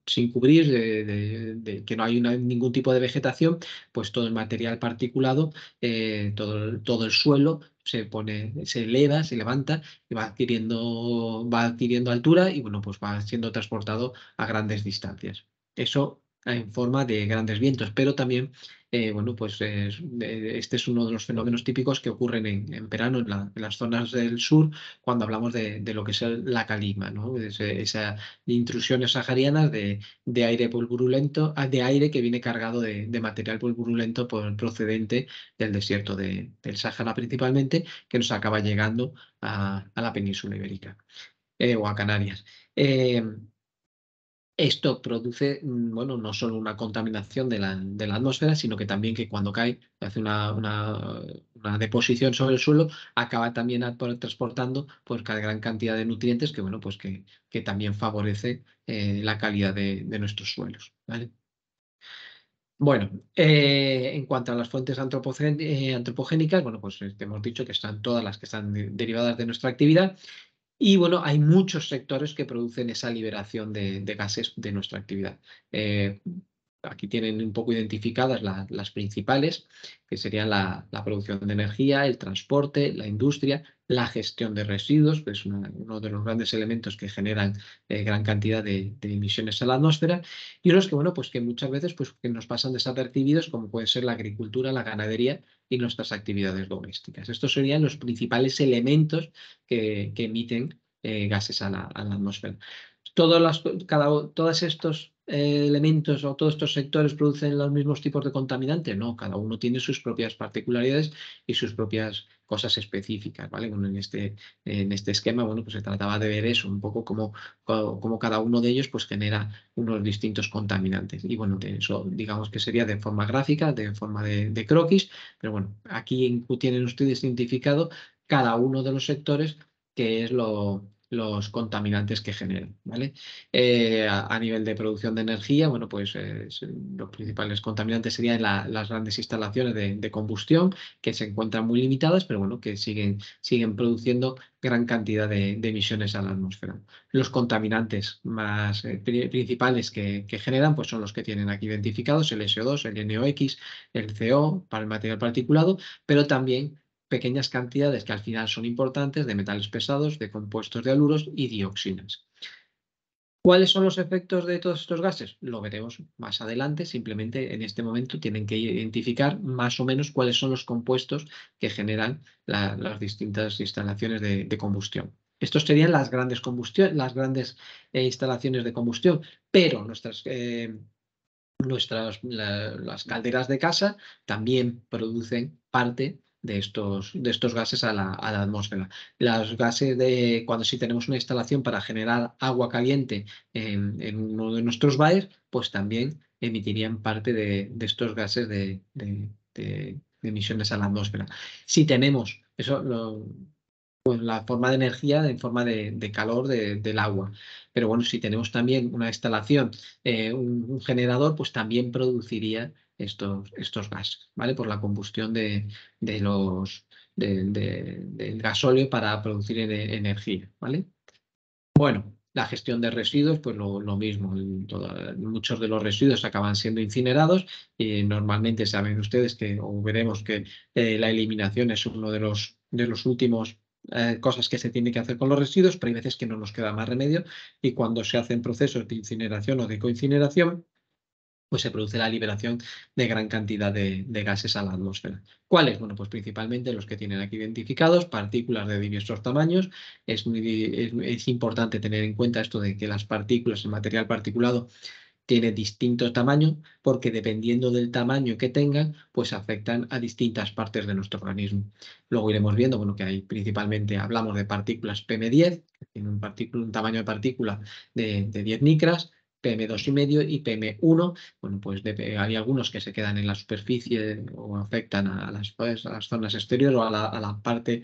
Speaker 2: sin cubrir, que no hay ningún tipo de vegetación, pues todo el material particulado, todo el suelo se eleva, se levanta y va adquiriendo altura y bueno, pues va siendo transportado a grandes distancias. Eso en forma de grandes vientos, pero también bueno, pues este es uno de los fenómenos típicos que ocurren en verano en las zonas del sur cuando hablamos de lo que es la calima, ¿no? Esas intrusiones saharianas de aire pulverulento, de aire que viene cargado de material pulverulento procedente del desierto del Sáhara principalmente, que nos acaba llegando a la península ibérica o a Canarias. Esto produce, bueno, no solo una contaminación de la atmósfera, sino que también que cuando cae, hace una deposición sobre el suelo, acaba también transportando pues, gran cantidad de nutrientes que, bueno, pues que también favorece la calidad de nuestros suelos, ¿vale? Bueno, en cuanto a las fuentes antropogénicas, bueno, pues hemos dicho que están todas las que están derivadas de nuestra actividad. Y bueno, hay muchos sectores que producen esa liberación de gases de nuestra actividad. aquí tienen un poco identificadas las principales, que serían la producción de energía, el transporte, la industria, la gestión de residuos, que es uno de los grandes elementos que generan gran cantidad de emisiones a la atmósfera, y unos que, bueno, pues que muchas veces pues, que nos pasan desapercibidos, como puede ser la agricultura, la ganadería y nuestras actividades domésticas. Estos serían los principales elementos que emiten gases a la atmósfera. Todos estos elementos o todos estos sectores producen los mismos tipos de contaminantes. No, cada uno tiene sus propias particularidades y sus propias cosas específicas, ¿vale? Bueno, en este esquema, bueno, pues se trataba de ver eso, un poco cómo cada uno de ellos pues genera unos distintos contaminantes. Y bueno, eso digamos que sería de forma gráfica, de forma de croquis, pero bueno, aquí tienen ustedes identificado cada uno de los sectores que es los contaminantes que generan, ¿vale? A nivel de producción de energía, bueno, pues los principales contaminantes serían las grandes instalaciones de combustión, que se encuentran muy limitadas, pero bueno, que siguen produciendo gran cantidad de emisiones a la atmósfera. Los contaminantes más principales que generan, pues son los que tienen aquí identificados, el SO2, el NOx, el CO para el material particulado, pero también pequeñas cantidades que al final son importantes de metales pesados, de compuestos de haluros y dioxinas. ¿Cuáles son los efectos de todos estos gases? Lo veremos más adelante. Simplemente en este momento tienen que identificar más o menos cuáles son los compuestos que generan las distintas instalaciones de combustión. Estos serían las grandes instalaciones de combustión, pero las calderas de casa también producen parte de estos gases a la atmósfera. Los gases cuando sí tenemos una instalación para generar agua caliente en uno de nuestros bares, pues también emitirían parte de estos gases de emisiones a la atmósfera. Si tenemos eso, pues la forma de energía en forma de calor del agua. Pero bueno, si tenemos también una instalación, un generador, pues también produciría estos gases, ¿vale? Por la combustión de del gasóleo para producir energía, ¿vale? Bueno, la gestión de residuos, pues lo mismo. Muchos de los residuos acaban siendo incinerados y normalmente saben ustedes o veremos que la eliminación es uno de los últimos cosas que se tiene que hacer con los residuos, pero hay veces que no nos queda más remedio y cuando se hacen procesos de incineración o de coincineración, pues se produce la liberación de gran cantidad de gases a la atmósfera. ¿Cuáles? Bueno, pues principalmente los que tienen aquí identificados, partículas de diversos tamaños. Es importante tener en cuenta esto de que las partículas, el material particulado, tiene distintos tamaños porque dependiendo del tamaño que tengan, pues afectan a distintas partes de nuestro organismo. Luego iremos viendo, bueno, que hay principalmente, hablamos de partículas PM10, que tienen un tamaño de partícula de 10 micras, PM2,5 y PM1. Bueno, pues hay algunos que se quedan en la superficie o afectan a las zonas exteriores o a la parte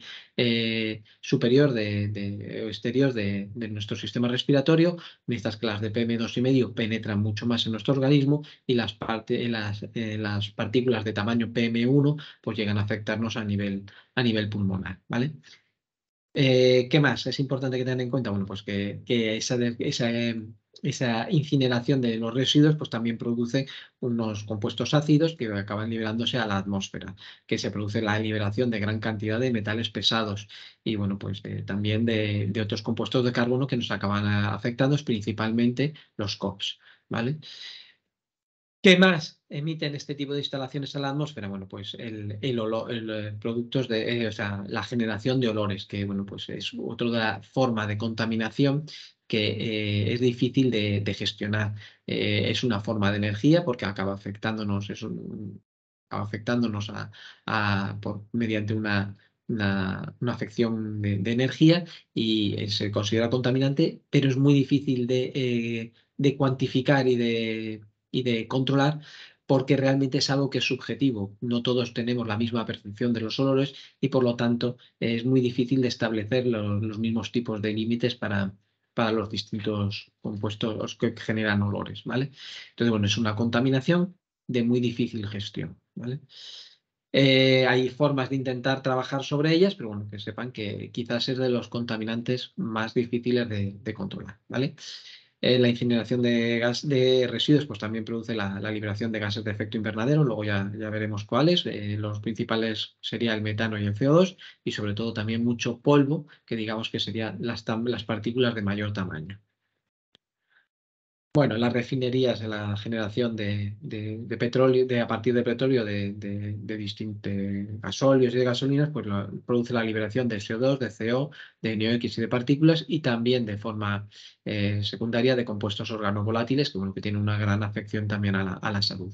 Speaker 2: superior o exterior de nuestro sistema respiratorio, mientras que las de PM2,5 penetran mucho más en nuestro organismo y las partículas de tamaño PM1 pues llegan a afectarnos a nivel pulmonar, ¿vale? ¿Qué más es importante que tengan en cuenta? Bueno, pues que esa incineración de los residuos pues también produce unos compuestos ácidos que acaban liberándose a la atmósfera, que se produce la liberación de gran cantidad de metales pesados y bueno, pues también de otros compuestos de carbono que nos acaban afectando, principalmente los COX, ¿vale? ¿Qué más emiten este tipo de instalaciones a la atmósfera? Bueno, pues productos o sea, la generación de olores, que bueno, pues es otra forma de contaminación que es difícil de gestionar. Es una forma de energía porque acaba afectándonos, acaba afectándonos mediante una afección de energía y se considera contaminante, pero es muy difícil de cuantificar y de controlar, porque realmente es algo que es subjetivo. No todos tenemos la misma percepción de los olores y por lo tanto es muy difícil de establecer los mismos tipos de límites para los distintos compuestos que generan olores, ¿vale? Entonces, bueno, es una contaminación de muy difícil gestión, ¿vale? Hay formas de intentar trabajar sobre ellas, pero bueno, que sepan que quizás es de los contaminantes más difíciles de controlar, ¿vale? La incineración de residuos pues también produce la liberación de gases de efecto invernadero, luego ya veremos cuáles. Los principales serían el metano y el CO2 y sobre todo también mucho polvo, que digamos que serían las partículas de mayor tamaño. Bueno, las refinerías, la generación de petróleo, a partir de petróleo, de distintos gasóleos y de gasolinas, pues produce la liberación de CO2, de CO, de NOx y de partículas, y también de forma secundaria de compuestos organovolátiles, que, bueno, que tienen una gran afección también a la salud.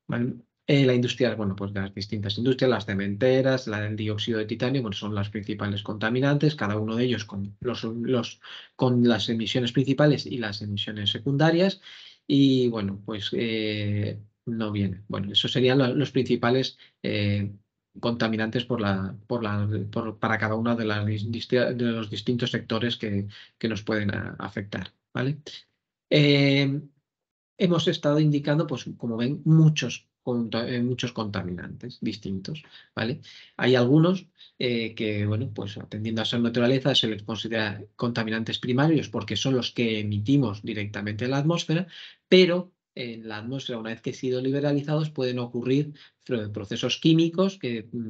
Speaker 2: ¿Vale? La industria, bueno, pues las distintas industrias, las cementeras, el dióxido de titanio, bueno, son las principales contaminantes, cada uno de ellos con las emisiones principales y las emisiones secundarias. Y bueno, pues no viene. Bueno, esos serían los principales contaminantes para cada uno de los distintos sectores que nos pueden afectar. ¿Vale? Eh, Hemos estado indicando, pues como ven, muchos contaminantes distintos, ¿vale? Hay algunos que, bueno, pues atendiendo a su naturaleza se les considera contaminantes primarios porque son los que emitimos directamente en la atmósfera, pero en la atmósfera, una vez que han sido liberalizados, pueden ocurrir procesos químicos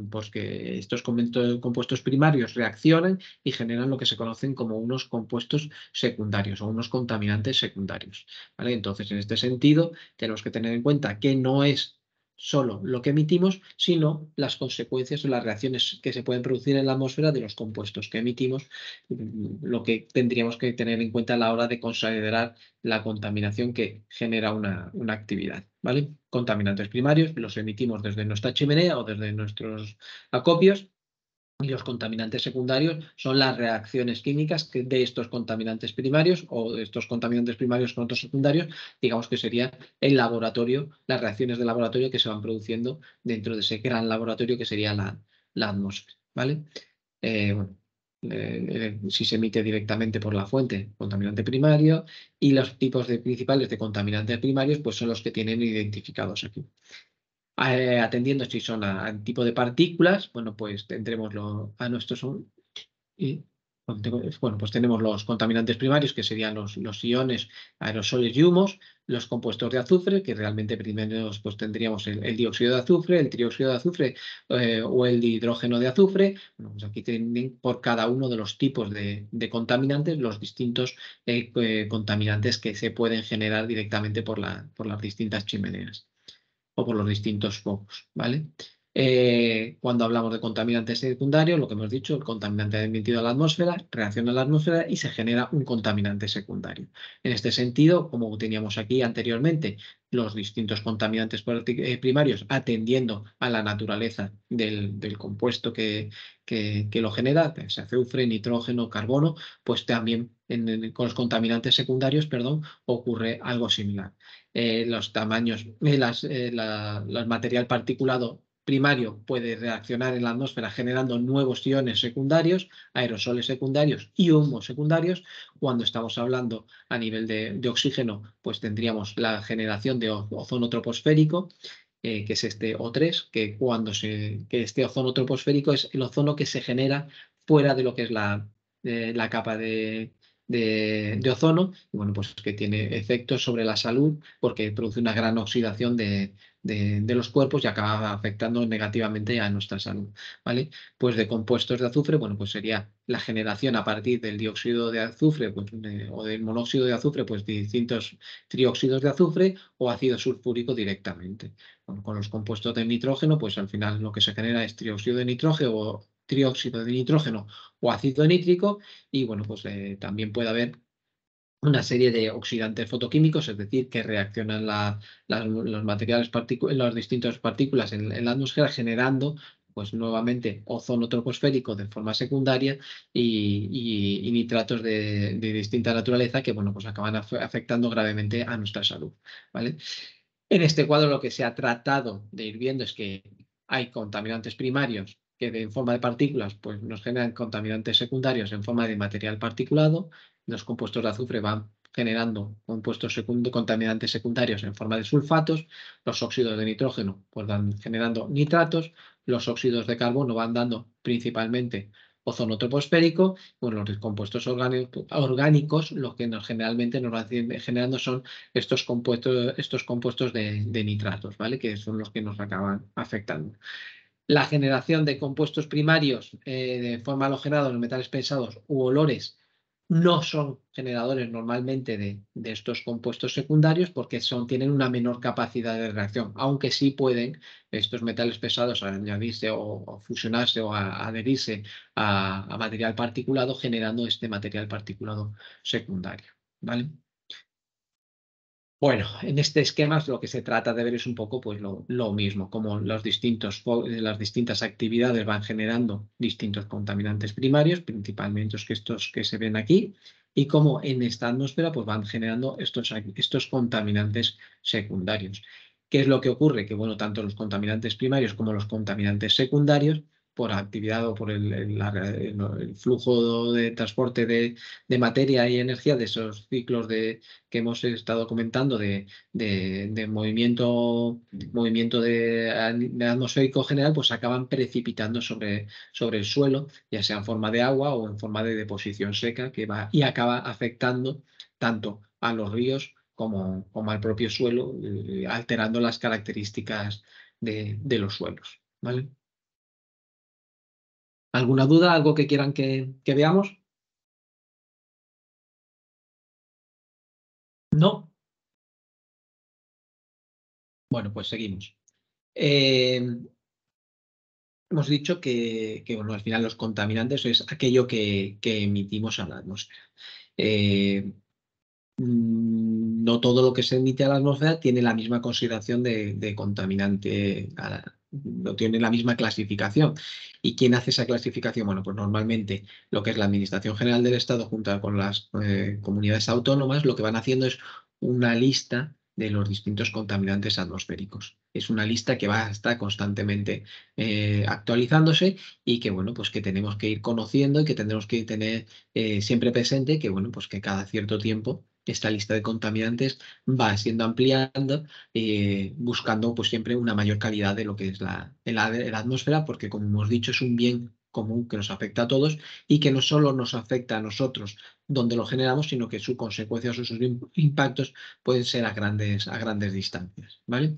Speaker 2: pues que estos compuestos primarios reaccionan y generan lo que se conocen como unos compuestos secundarios o unos contaminantes secundarios. ¿Vale? Entonces, en este sentido, tenemos que tener en cuenta que no es solo lo que emitimos, sino las consecuencias o las reacciones que se pueden producir en la atmósfera de los compuestos que emitimos, lo que tendríamos que tener en cuenta a la hora de considerar la contaminación que genera una actividad. ¿Vale? Contaminantes primarios los emitimos desde nuestra chimenea o desde nuestros acopios. Y los contaminantes secundarios son las reacciones químicas de estos contaminantes primarios o de estos contaminantes primarios con otros secundarios, digamos que sería el laboratorio, las reacciones de laboratorio que se van produciendo dentro de ese gran laboratorio que sería la atmósfera. ¿Vale? Bueno, si se emite directamente por la fuente, contaminante primario, y los tipos principales de contaminantes primarios pues son los que tienen identificados aquí. Atendiendo si son al tipo de partículas, bueno, pues tendremos a nuestros y bueno, pues tenemos los contaminantes primarios, que serían los iones, aerosoles y humos, los compuestos de azufre, que realmente primero pues tendríamos el dióxido de azufre, el trióxido de azufre o el hidrógeno de azufre. Bueno, pues aquí tienen por cada uno de los tipos de contaminantes los distintos contaminantes que se pueden generar directamente por las distintas chimeneas o por los distintos focos, ¿vale? Cuando hablamos de contaminantes secundarios, lo que hemos dicho, el contaminante ha emitido a la atmósfera, reacciona a la atmósfera y se genera un contaminante secundario. En este sentido, como teníamos aquí anteriormente, los distintos contaminantes primarios atendiendo a la naturaleza del compuesto que lo genera, sea azufre, nitrógeno, carbono, pues también con los contaminantes secundarios, perdón, ocurre algo similar. Los tamaños, el material particulado primario puede reaccionar en la atmósfera generando nuevos iones secundarios, aerosoles secundarios y humos secundarios. Cuando estamos hablando a nivel de oxígeno, pues tendríamos la generación de ozono troposférico, que es este O3, que este ozono troposférico es el ozono que se genera fuera de lo que es la capa de ozono, y bueno, pues que tiene efectos sobre la salud porque produce una gran oxidación de los cuerpos y acaba afectando negativamente a nuestra salud, ¿vale? Pues de compuestos de azufre, bueno, pues sería la generación a partir del dióxido de azufre pues, o del monóxido de azufre, pues de distintos trióxidos de azufre o ácido sulfúrico directamente. Bueno, con los compuestos de nitrógeno, pues al final lo que se genera es trióxido de nitrógeno o trióxido de nitrógeno o ácido nítrico y bueno, pues también puede haber una serie de oxidantes fotoquímicos, es decir, que reaccionan los materiales, las distintas partículas en la atmósfera generando pues nuevamente ozono troposférico de forma secundaria y nitratos de distinta naturaleza que bueno, pues acaban afectando gravemente a nuestra salud. ¿Vale? En este cuadro lo que se ha tratado de ir viendo es que hay contaminantes primarios que en forma de partículas pues, nos generan contaminantes secundarios en forma de material particulado. Los compuestos de azufre van generando contaminantes secundarios en forma de sulfatos. Los óxidos de nitrógeno pues, van generando nitratos. Los óxidos de carbono van dando principalmente ozono troposférico. Bueno, los compuestos orgánicos lo que generalmente nos van generando son estos compuestos de nitratos, ¿vale? Que son los que nos acaban afectando. La generación de compuestos primarios de forma halogenada en los metales pesados u olores no son generadores normalmente de estos compuestos secundarios porque tienen una menor capacidad de reacción, aunque sí pueden estos metales pesados añadirse o fusionarse o adherirse a material particulado generando este material particulado secundario, ¿vale? Bueno, en este esquema lo que se trata de ver es un poco pues, lo mismo, como las distintas actividades van generando distintos contaminantes primarios, principalmente estos que se ven aquí, y cómo en esta atmósfera pues, van generando estos contaminantes secundarios. ¿Qué es lo que ocurre? Que bueno, tanto los contaminantes primarios como los contaminantes secundarios, por actividad o por el flujo de transporte de materia y energía de esos ciclos que hemos estado comentando de movimiento de atmosférico general, pues acaban precipitando sobre el suelo, ya sea en forma de agua o en forma de deposición seca, que va y acaba afectando tanto a los ríos como al propio suelo, alterando las características de los suelos. ¿Vale? ¿Alguna duda? ¿Algo que quieran que veamos? ¿No? Bueno, pues seguimos. Hemos dicho bueno, al final los contaminantes es aquello que emitimos a la atmósfera. No todo lo que se emite a la atmósfera tiene la misma consideración de contaminante, no tiene la misma clasificación. ¿Y quién hace esa clasificación? Bueno, pues normalmente lo que es la Administración General del Estado junto con las comunidades autónomas lo que van haciendo es una lista de los distintos contaminantes atmosféricos. Es una lista que va a estar constantemente actualizándose y que, bueno, pues que tenemos que ir conociendo y que tendremos que tener siempre presente que, bueno, pues que cada cierto tiempo esta lista de contaminantes va siendo ampliando, buscando pues siempre una mayor calidad de lo que es la atmósfera, porque como hemos dicho es un bien común que nos afecta a todos y que no solo nos afecta a nosotros donde lo generamos, sino que sus consecuencias o sus impactos pueden ser a grandes distancias, ¿vale?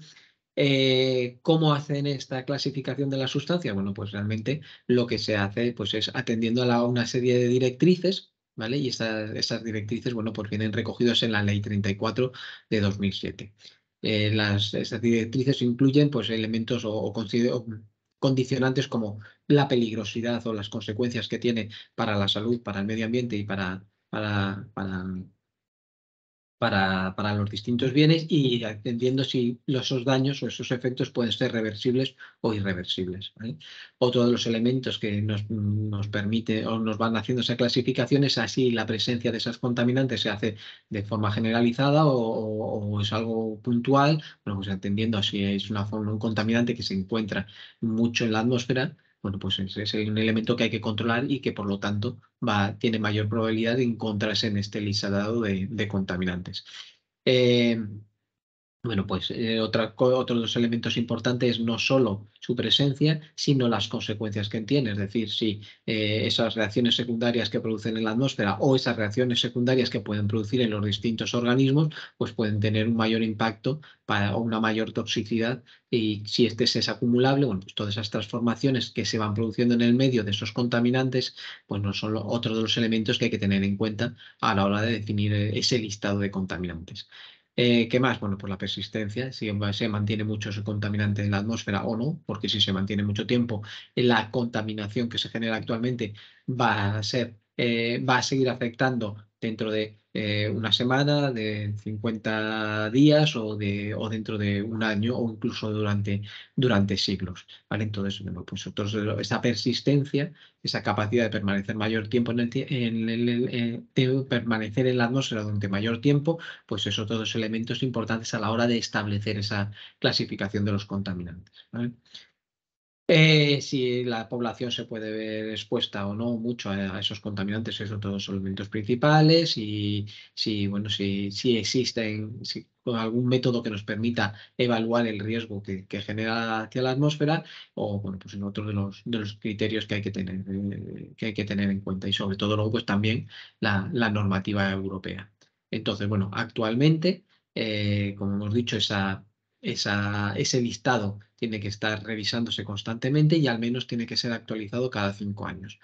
Speaker 2: ¿Cómo hacen esta clasificación de las sustancias? Bueno, pues realmente lo que se hace pues, es atendiendo a una serie de directrices, ¿vale? Y esas directrices, bueno, pues vienen recogidos en la Ley 34 de 2007. Esas directrices incluyen pues, elementos o condicionantes como la peligrosidad o las consecuencias que tiene para la salud, para el medio ambiente y para los distintos bienes y entendiendo si esos daños o esos efectos pueden ser reversibles o irreversibles, ¿vale? Otro de los elementos que nos permite o nos van haciendo esa clasificación es así la presencia de esas contaminantes se hace de forma generalizada o es algo puntual, bueno, pues entendiendo si es un contaminante que se encuentra mucho en la atmósfera. Bueno, pues es un elemento que hay que controlar y que por lo tanto tiene mayor probabilidad de encontrarse en este listado de contaminantes. Eh, bueno, pues otro de los elementos importantes no solo su presencia, sino las consecuencias que tiene. Es decir, si esas reacciones secundarias que producen en la atmósfera o esas reacciones secundarias que pueden producir en los distintos organismos, pues pueden tener un mayor impacto o una mayor toxicidad. Y si este es acumulable, bueno, pues todas esas transformaciones que se van produciendo en el medio de esos contaminantes, pues no son otro de los elementos que hay que tener en cuenta a la hora de definir ese listado de contaminantes. ¿Qué más? Bueno, pues la persistencia, si se mantiene mucho ese contaminante en la atmósfera o no, porque si se mantiene mucho tiempo, la contaminación que se genera actualmente va a seguir afectando dentro de una semana, de 50 días o dentro de un año o incluso durante siglos. ¿Vale? Entonces, bueno, pues esa persistencia, esa capacidad de permanecer mayor tiempo de permanecer en la atmósfera durante mayor tiempo, pues eso, todos elementos importantes a la hora de establecer esa clasificación de los contaminantes, ¿vale? Si la población se puede ver expuesta o no mucho a esos contaminantes, esos todos son elementos principales y si, bueno, si existen, si algún método que nos permita evaluar el riesgo que genera hacia la atmósfera, o bueno, pues en otro de los criterios que hay que tener en cuenta, y sobre todo luego pues también la normativa europea. Entonces, bueno, actualmente, como hemos dicho, ese listado tiene que estar revisándose constantemente y al menos tiene que ser actualizado cada 5 años.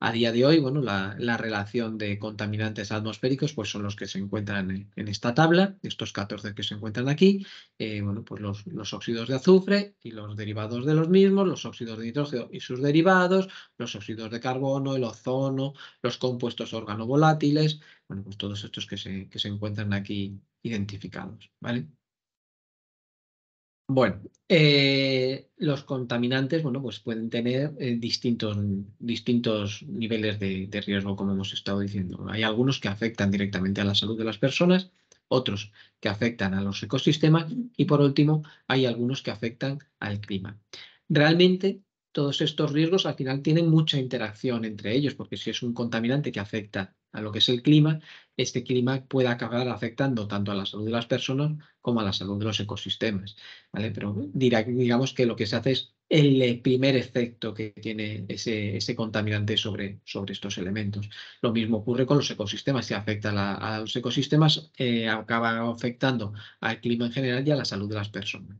Speaker 2: A día de hoy, bueno, la relación de contaminantes atmosféricos pues son los que se encuentran en esta tabla, estos 14 que se encuentran aquí. Bueno, pues los óxidos de azufre y los derivados de los mismos, los óxidos de nitrógeno y sus derivados, los óxidos de carbono, el ozono, los compuestos organovolátiles, bueno, pues todos estos que se encuentran aquí identificados, ¿vale? Bueno, los contaminantes, bueno, pues pueden tener distintos niveles de riesgo, como hemos estado diciendo. Hay algunos que afectan directamente a la salud de las personas, otros que afectan a los ecosistemas y, por último, hay algunos que afectan al clima. Realmente, todos estos riesgos al final tienen mucha interacción entre ellos, porque si es un contaminante que afecta a lo que es el clima, este clima puede acabar afectando tanto a la salud de las personas como a la salud de los ecosistemas. ¿Vale? Pero digamos que lo que se hace es el primer efecto que tiene ese contaminante sobre estos elementos. Lo mismo ocurre con los ecosistemas. Si afecta a los ecosistemas, acaba afectando al clima en general y a la salud de las personas.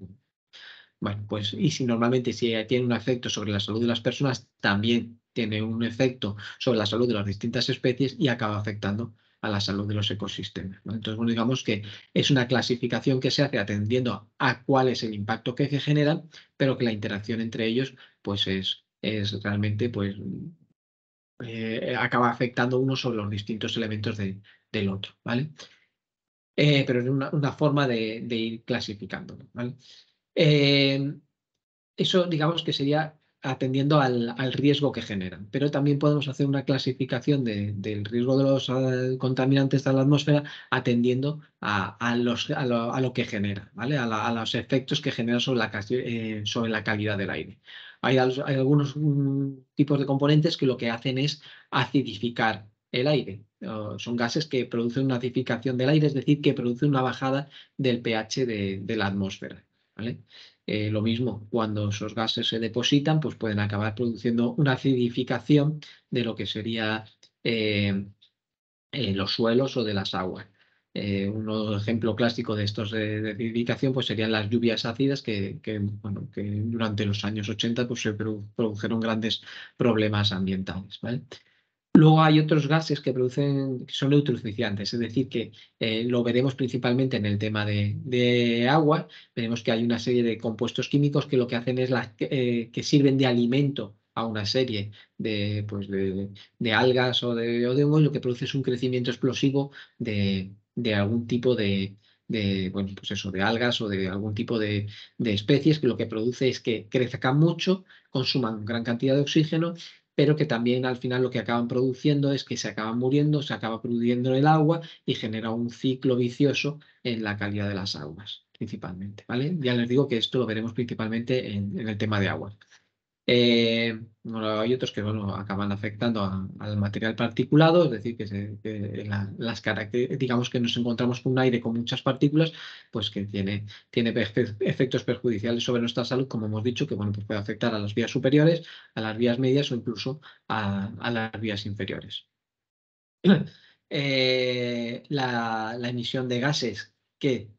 Speaker 2: Bueno, pues y si normalmente si tiene un efecto sobre la salud de las personas, también tiene un efecto sobre la salud de las distintas especies y acaba afectando a la salud de los ecosistemas, ¿no? Entonces, bueno, digamos que es una clasificación que se hace atendiendo a cuál es el impacto que generan, pero que la interacción entre ellos pues es realmente pues acaba afectando uno sobre los distintos elementos del otro, ¿vale? Pero es una forma de ir clasificándolo, ¿vale? Eh, Eso, digamos que sería atendiendo al riesgo que generan, pero también podemos hacer una clasificación del riesgo de los contaminantes de la atmósfera atendiendo a lo que genera, ¿vale? A los efectos que genera sobre la calidad del aire. Hay algunos tipos de componentes que lo que hacen es acidificar el aire. Son gases que producen una acidificación del aire, es decir, que producen una bajada del pH de la atmósfera, ¿vale? Lo mismo, cuando esos gases se depositan, pues pueden acabar produciendo una acidificación de lo que sería los suelos o de las aguas. Un ejemplo clásico de estos de acidificación pues serían las lluvias ácidas bueno, que durante los años 80 pues, se produjeron grandes problemas ambientales, ¿vale? Luego hay otros gases que son eutroficiantes, es decir, que lo veremos principalmente en el tema de agua. Veremos que hay una serie de compuestos químicos que lo que hacen es que sirven de alimento a una serie de algas o de hongos, y lo que produce es un crecimiento explosivo de algún tipo bueno, pues eso, de algas o de algún tipo de especies, que lo que produce es que crezcan mucho, consuman gran cantidad de oxígeno, pero que también al final lo que acaban produciendo es que se acaban muriendo, se acaba produciendo el agua y genera un ciclo vicioso en la calidad de las aguas, principalmente, ¿vale? Ya les digo que esto lo veremos principalmente en el tema de agua. Bueno, hay otros que bueno, acaban afectando al material particulado, es decir, digamos que nos encontramos con un aire con muchas partículas, pues que tiene efectos perjudiciales sobre nuestra salud, como hemos dicho, que bueno, pues puede afectar a las vías superiores, a las vías medias o incluso a las vías inferiores. La emisión de gases que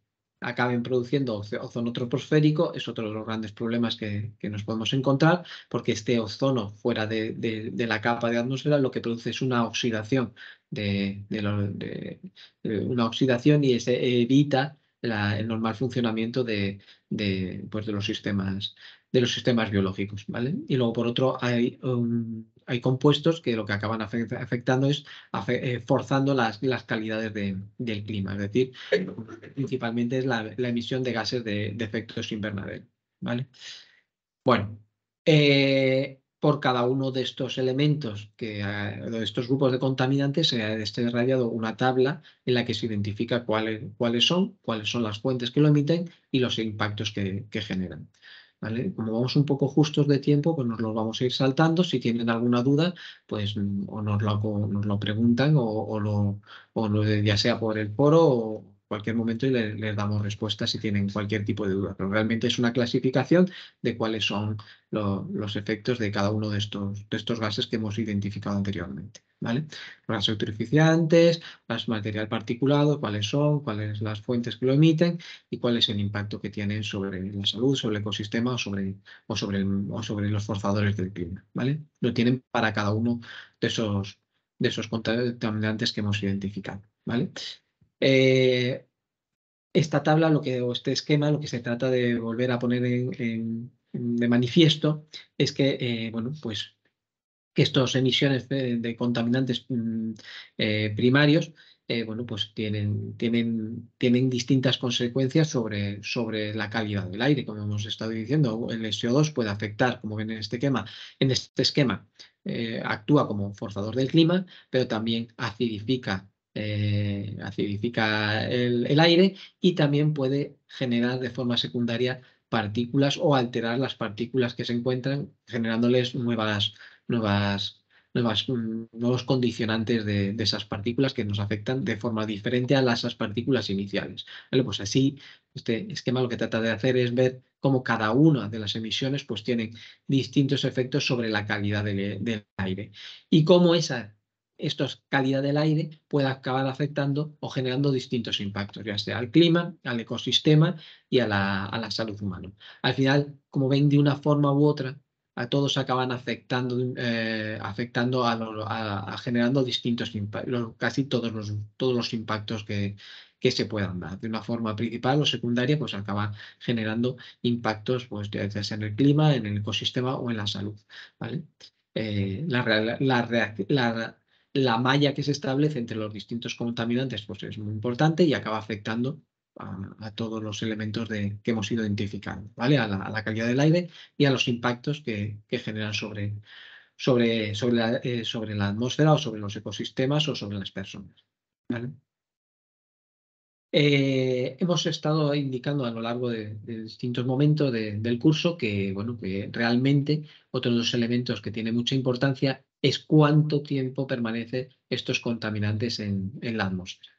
Speaker 2: acaben produciendo ozono troposférico es otro de los grandes problemas que nos podemos encontrar, porque este ozono fuera de la capa de atmósfera lo que produce es una oxidación, una oxidación, y evita el normal funcionamiento pues de los sistemas biológicos, ¿vale? Y luego, por otro, hay compuestos que lo que acaban afectando es forzando las calidades del clima, es decir, principalmente es la emisión de gases de efectos invernadero, ¿vale? Bueno, por cada uno de estos elementos, de estos grupos de contaminantes, se ha desarrollado una tabla en la que se identifica cuáles son las fuentes que lo emiten y los impactos que generan, ¿vale? Como vamos un poco justos de tiempo, pues nos los vamos a ir saltando. Si tienen alguna duda, pues o nos lo preguntan ya sea por el foro cualquier momento y les damos respuesta si tienen cualquier tipo de duda. Pero realmente es una clasificación de cuáles son los efectos de cada uno de estos gases que hemos identificado anteriormente, ¿vale? Los gases eutroficiantes, gas material particulado, cuáles son, cuáles las fuentes que lo emiten y cuál es el impacto que tienen sobre la salud, sobre el ecosistema o sobre los forzadores del clima, ¿vale? Lo tienen para cada uno de esos contaminantes que hemos identificado, ¿vale? Esta tabla, o este esquema, lo que se trata de volver a poner de manifiesto es que, bueno, pues que estas emisiones de contaminantes primarios, bueno, pues tienen distintas consecuencias sobre la calidad del aire, como hemos estado diciendo. El SO2 puede afectar, como ven en este esquema, actúa como forzador del clima, pero también acidifica el aire y también puede generar de forma secundaria partículas o alterar las partículas que se encuentran, generándoles nuevos condicionantes de esas partículas que nos afectan de forma diferente a esas partículas iniciales. ¿Vale? Pues así, este esquema lo que trata de hacer es ver cómo cada una de las emisiones pues tienen distintos efectos sobre la calidad del aire y cómo esta calidad del aire puede acabar afectando o generando distintos impactos, ya sea al clima, al ecosistema y a la salud humana. Al final, como ven, de una forma u otra, a todos acaban afectando generando distintos impactos, casi todos los impactos que se puedan dar. De una forma principal o secundaria, pues acaba generando impactos, pues, ya sea en el clima, en el ecosistema o en la salud, ¿vale? La malla que se establece entre los distintos contaminantes pues es muy importante y acaba afectando a todos los elementos que hemos ido identificando, ¿vale? A la calidad del aire y a los impactos que generan sobre la atmósfera o sobre los ecosistemas o sobre las personas, ¿vale? Hemos estado indicando a lo largo de distintos momentos del curso que, bueno, que realmente otro de los elementos que tiene mucha importancia es cuánto tiempo permanecen estos contaminantes en la atmósfera.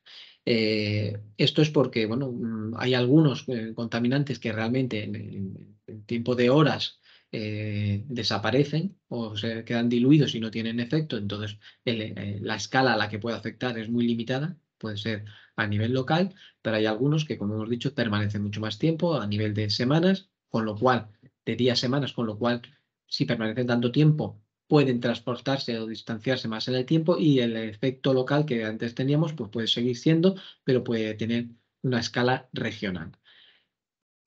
Speaker 2: Esto es porque, bueno, hay algunos contaminantes que realmente en tiempo de horas desaparecen o se quedan diluidos y no tienen efecto, entonces la escala a la que puede afectar es muy limitada, puede ser a nivel local, pero hay algunos que, como hemos dicho, permanecen mucho más tiempo, a nivel de semanas, con lo cual, de días, semanas, con lo cual, si permanecen tanto tiempo, pueden transportarse o distanciarse más en el tiempo y el efecto local que antes teníamos, pues puede seguir siendo, pero puede tener una escala regional.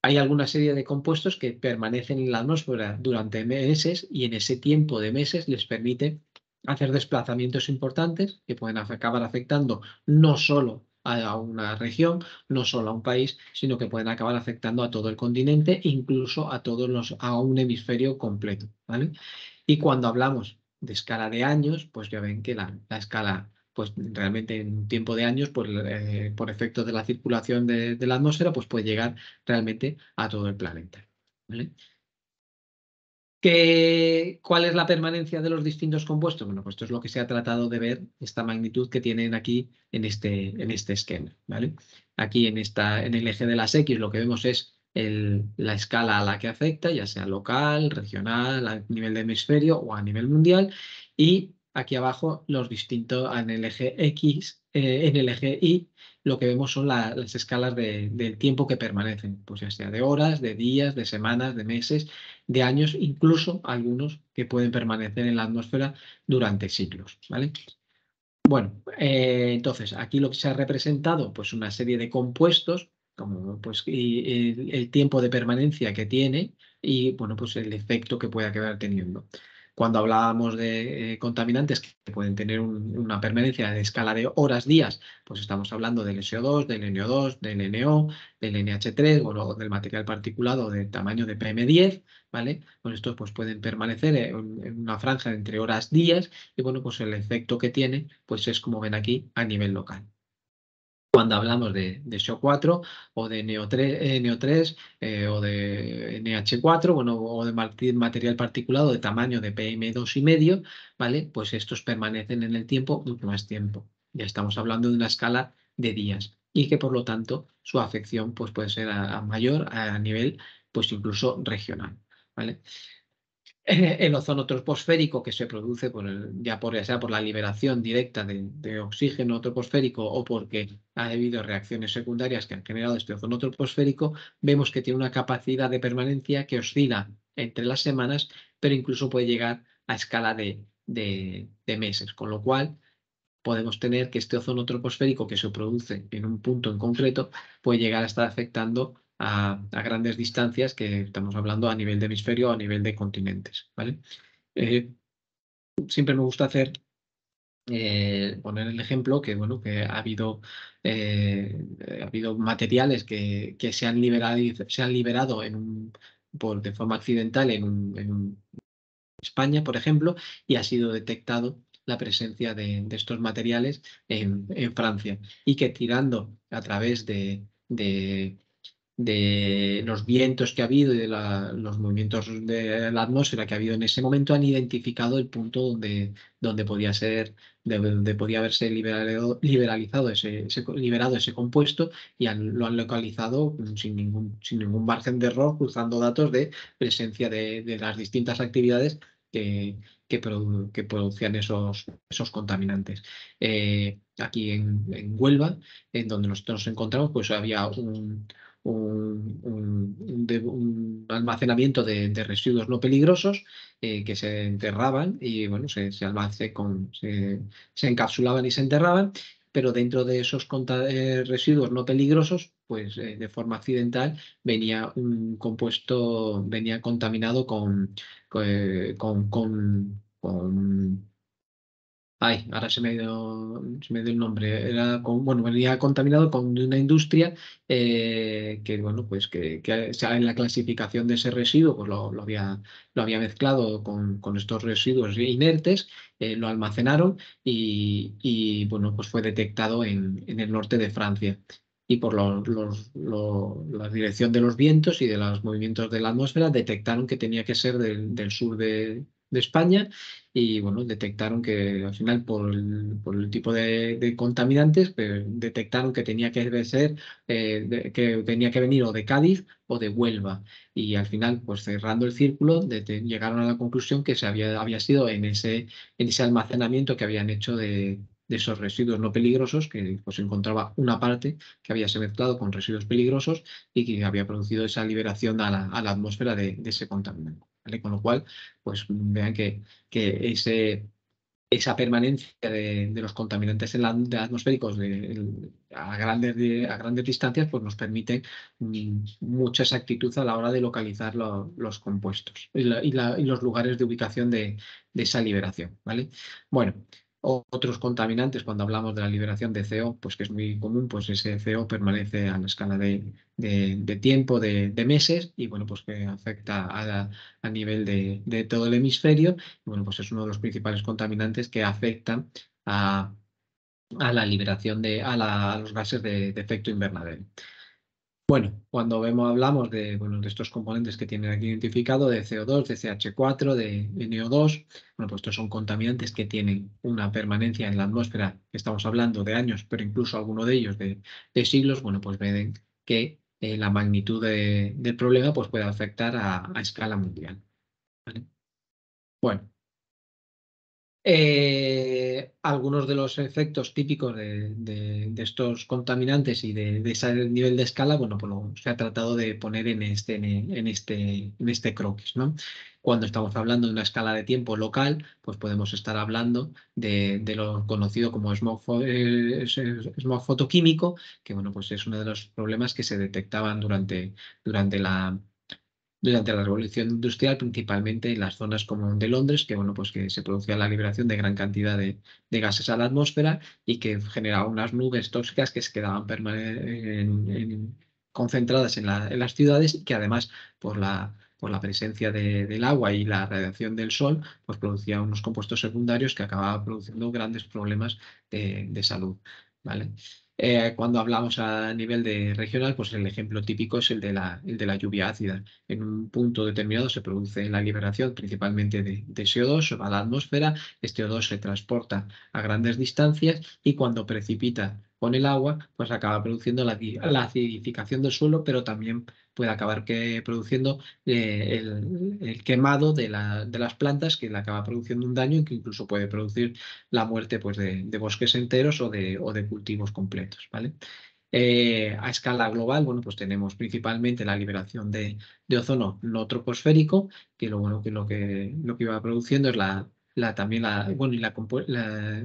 Speaker 2: Hay alguna serie de compuestos que permanecen en la atmósfera durante meses y en ese tiempo de meses les permite hacer desplazamientos importantes que pueden acabar afectando no solo a una región, no solo a un país, sino que pueden acabar afectando a todo el continente, incluso a un hemisferio completo, ¿vale? Y cuando hablamos de escala de años, pues ya ven que la escala, pues realmente en un tiempo de años, pues por efecto de la circulación de la atmósfera, pues puede llegar realmente a todo el planeta, ¿vale? ¿Cuál es la permanencia de los distintos compuestos? Bueno, pues esto es lo que se ha tratado de ver, esta magnitud que tienen aquí en este esquema, ¿vale? Aquí en el eje de las X lo que vemos es la escala a la que afecta, ya sea local, regional, a nivel de hemisferio o a nivel mundial. Y aquí abajo los distintos en el eje X, en el eje Y, lo que vemos son las escalas del tiempo que permanecen, pues ya sea de horas, de días, de semanas, de meses, de años, incluso algunos que pueden permanecer en la atmósfera durante siglos, ¿vale? Bueno, entonces aquí lo que se ha representado, pues una serie de compuestos, como pues y el tiempo de permanencia que tiene y bueno, pues el efecto que puede acabar teniendo. Cuando hablábamos de contaminantes que pueden tener una permanencia de escala de horas, días, pues estamos hablando del SO2, del NO2, del NO, del NH3, bueno, del material particulado del tamaño de PM10, ¿vale? Pues estos pues pueden permanecer en una franja entre horas, días y bueno, pues el efecto que tiene, pues es como ven aquí a nivel local. Cuando hablamos de SO4 o de NO3 o de NH4, bueno, o de material particulado de tamaño de PM2,5, ¿vale? Pues estos permanecen en el tiempo mucho más tiempo. Ya estamos hablando de una escala de días. y que por lo tanto su afección pues, puede ser a mayor a nivel pues incluso regional, ¿vale? El ozono troposférico que se produce ya sea por la liberación directa de oxígeno troposférico o porque ha habido reacciones secundarias que han generado este ozono troposférico, vemos que tiene una capacidad de permanencia que oscila entre las semanas, pero incluso puede llegar a escala de meses, con lo cual podemos tener que este ozono troposférico que se produce en un punto en concreto puede llegar a estar afectando a grandes distancias, que estamos hablando a nivel de hemisferio o a nivel de continentes, ¿vale? Siempre me gusta poner el ejemplo que, bueno, que ha habido materiales que se han liberado de forma accidental en España, por ejemplo, y ha sido detectado la presencia de estos materiales en Francia y que tirando a través de los vientos que ha habido y de los movimientos de la atmósfera que ha habido en ese momento han identificado el punto donde podía haberse liberalizado liberado ese compuesto y lo han localizado sin ningún margen de error, cruzando datos de presencia de las distintas actividades que producían esos contaminantes. Aquí en Huelva, en donde nosotros nos encontramos, pues había un almacenamiento de residuos no peligrosos que se enterraban y bueno, se encapsulaban y se enterraban, pero dentro de esos residuos no peligrosos, pues de forma accidental venía contaminado con ay, ahora se me dio el nombre. Bueno, venía contaminado con una industria que, bueno, pues en la clasificación de ese residuo, pues lo había mezclado con estos residuos inertes, lo almacenaron bueno, pues fue detectado en el norte de Francia. Y por la dirección de los vientos y de los movimientos de la atmósfera, detectaron que tenía que ser del sur de España y bueno, detectaron que al final por el tipo de contaminantes, detectaron que tenía que ser, que tenía que venir o de Cádiz o de Huelva. Y al final, pues cerrando el círculo, llegaron a la conclusión que había sido en ese almacenamiento que habían hecho de esos residuos no peligrosos, que pues encontraba una parte que había se mezclado con residuos peligrosos y que había producido esa liberación a la atmósfera de ese contaminante. ¿Vale? Con lo cual, pues vean que esa permanencia de los contaminantes atmosféricos a grandes distancias pues nos permite mucha exactitud a la hora de localizar los compuestos y los lugares de ubicación de esa liberación, ¿vale? Bueno, otros contaminantes, cuando hablamos de la liberación de CO, pues que es muy común, pues ese CO permanece a la escala de tiempo, de meses, y bueno, pues que afecta a nivel de todo el hemisferio. Bueno, pues es uno de los principales contaminantes que afectan a la liberación a los gases de efecto invernadero. Bueno, cuando hablamos de estos componentes que tienen aquí identificado, de CO2, de CH4, de NO2, bueno, pues estos son contaminantes que tienen una permanencia en la atmósfera, que estamos hablando de años, pero incluso alguno de ellos de siglos, bueno, pues ven que la magnitud del problema pues puede afectar a escala mundial. ¿Vale? Bueno. Algunos de los efectos típicos de estos contaminantes y de ese nivel de escala, bueno, pues se ha tratado de poner en este croquis, ¿no? Cuando estamos hablando de una escala de tiempo local, pues podemos estar hablando de lo conocido como smog fotoquímico, que bueno, pues es uno de los problemas que se detectaban durante la Revolución Industrial, principalmente en las zonas como de Londres, que bueno, pues que se producía la liberación de gran cantidad de gases a la atmósfera y que generaba unas nubes tóxicas que se quedaban concentradas en las ciudades y que además por la presencia del agua y la radiación del sol, pues producía unos compuestos secundarios que acababan produciendo grandes problemas de salud. ¿Vale? Cuando hablamos a nivel regional, pues el ejemplo típico es el de la lluvia ácida. En un punto determinado se produce la liberación principalmente de CO2 a la atmósfera. Este CO2 se transporta a grandes distancias y cuando precipita con el agua, pues acaba produciendo la acidificación del suelo, pero también puede acabar produciendo el quemado de las plantas, que le acaba produciendo un daño y que incluso puede producir la muerte, pues, de bosques enteros o de cultivos completos, ¿vale? A escala global, bueno, pues tenemos principalmente la liberación de ozono no troposférico, que lo que iba produciendo es también bueno,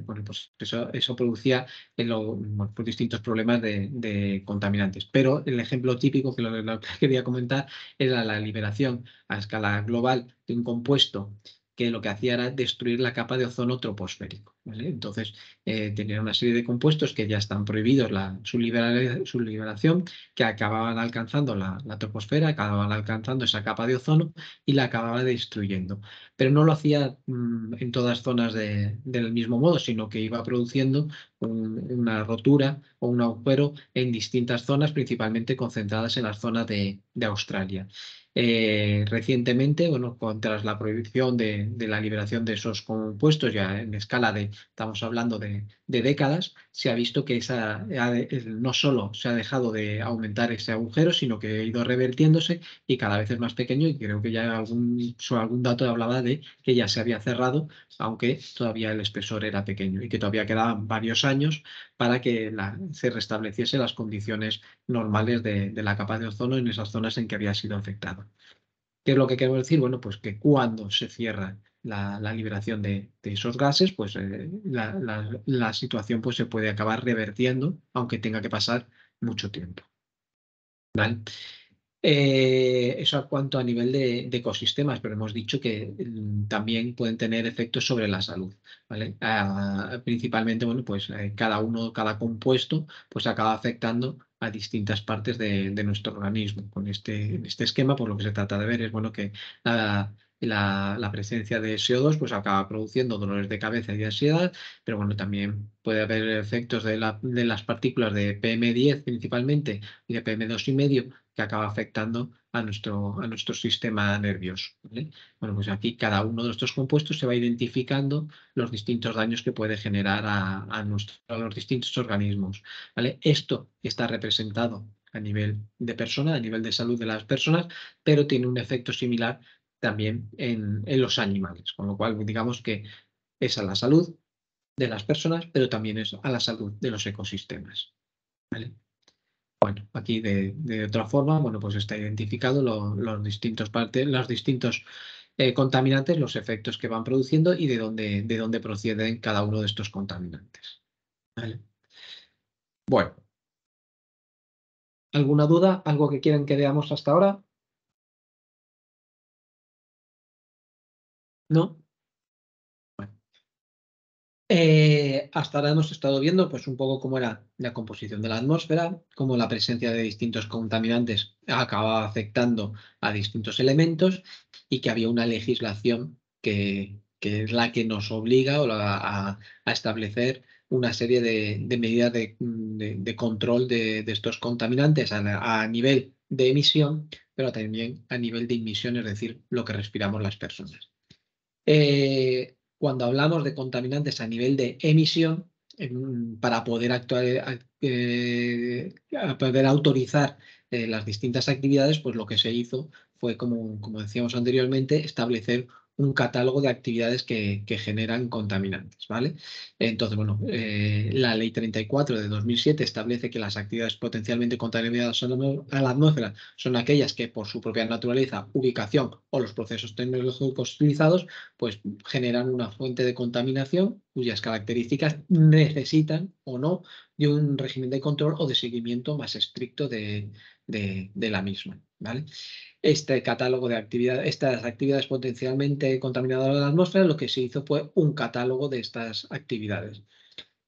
Speaker 2: bueno, pues eso producía bueno, pues distintos problemas de contaminantes. Pero el ejemplo típico lo que quería comentar era la liberación a escala global de un compuesto que lo que hacía era destruir la capa de ozono troposférico, ¿vale? Entonces, tenía una serie de compuestos que ya están prohibidos su liberación, que acababan alcanzando la troposfera, acababan alcanzando esa capa de ozono y la acababan destruyendo. Pero no lo hacía en todas zonas del mismo modo, sino que iba produciendo una rotura o un agujero en distintas zonas, principalmente concentradas en las zonas de Australia. Recientemente, bueno, tras la prohibición de la liberación de esos compuestos, ya en escala estamos hablando de décadas, se ha visto que no solo se ha dejado de aumentar ese agujero, sino que ha ido revertiéndose y cada vez es más pequeño, y creo que ya algún dato hablaba de que ya se había cerrado, aunque todavía el espesor era pequeño y que todavía quedaban varios años para que se restableciese las condiciones normales de la capa de ozono en esas zonas en que había sido afectado. ¿Qué es lo que queremos decir? Bueno, pues que cuando se cierra la liberación de esos gases, pues la situación, pues, se puede acabar revertiendo, aunque tenga que pasar mucho tiempo, ¿vale? Eso a cuanto a nivel de ecosistemas, pero hemos dicho que también pueden tener efectos sobre la salud, ¿vale? Principalmente, bueno, pues cada compuesto, pues acaba afectando a distintas partes de nuestro organismo. En este esquema, pues lo que se trata de ver es, bueno, que la presencia de CO2 pues acaba produciendo dolores de cabeza y de ansiedad, pero bueno, también puede haber efectos de las partículas de PM10 principalmente y de PM2,5, que acaba afectando a nuestro sistema nervioso, ¿vale? Bueno, pues aquí cada uno de estos compuestos se va identificando los distintos daños que puede generar a los distintos organismos, ¿vale? Esto está representado a nivel de persona, a nivel de salud de las personas, pero tiene un efecto similar también en los animales, con lo cual digamos que es a la salud de las personas, pero también es a la salud de los ecosistemas, ¿vale? Bueno, aquí de otra forma, bueno, pues está identificado los distintos contaminantes, los efectos que van produciendo y de dónde proceden cada uno de estos contaminantes, ¿vale? Bueno, ¿alguna duda? ¿Algo que quieran que veamos hasta ahora? ¿No? Hasta ahora hemos estado viendo, pues, un poco cómo era la composición de la atmósfera, cómo la presencia de distintos contaminantes acaba afectando a distintos elementos y que había una legislación que es la que nos obliga a establecer una serie de medidas de control de estos contaminantes a nivel de emisión, pero también a nivel de emisión, es decir, lo que respiramos las personas. Cuando hablamos de contaminantes a nivel de emisión, para poder actuar, a poder autorizar las distintas actividades, pues lo que se hizo fue, como decíamos anteriormente, establecer un catálogo de actividades que generan contaminantes, ¿vale? Entonces, bueno, la Ley 34 de 2007 establece que las actividades potencialmente contaminadas a la atmósfera son aquellas que, por su propia naturaleza, ubicación o los procesos tecnológicos utilizados, pues generan una fuente de contaminación cuyas características necesitan o no de un régimen de control o de seguimiento más estricto de la misma, ¿vale? Este catálogo de actividades, estas actividades potencialmente contaminadoras de la atmósfera, lo que se hizo fue un catálogo de estas actividades.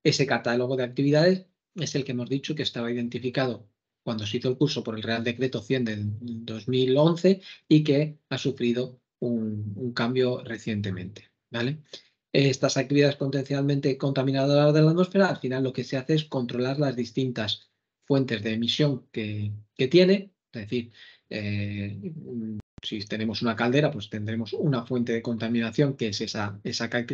Speaker 2: Ese catálogo de actividades es el que hemos dicho que estaba identificado cuando se hizo el curso por el Real Decreto 100 del 2011 y que ha sufrido un cambio recientemente, ¿vale? Estas actividades potencialmente contaminadoras de la atmósfera, al final lo que se hace es controlar las distintas fuentes de emisión que tiene, es decir, si tenemos una caldera, pues tendremos una fuente de contaminación que es esa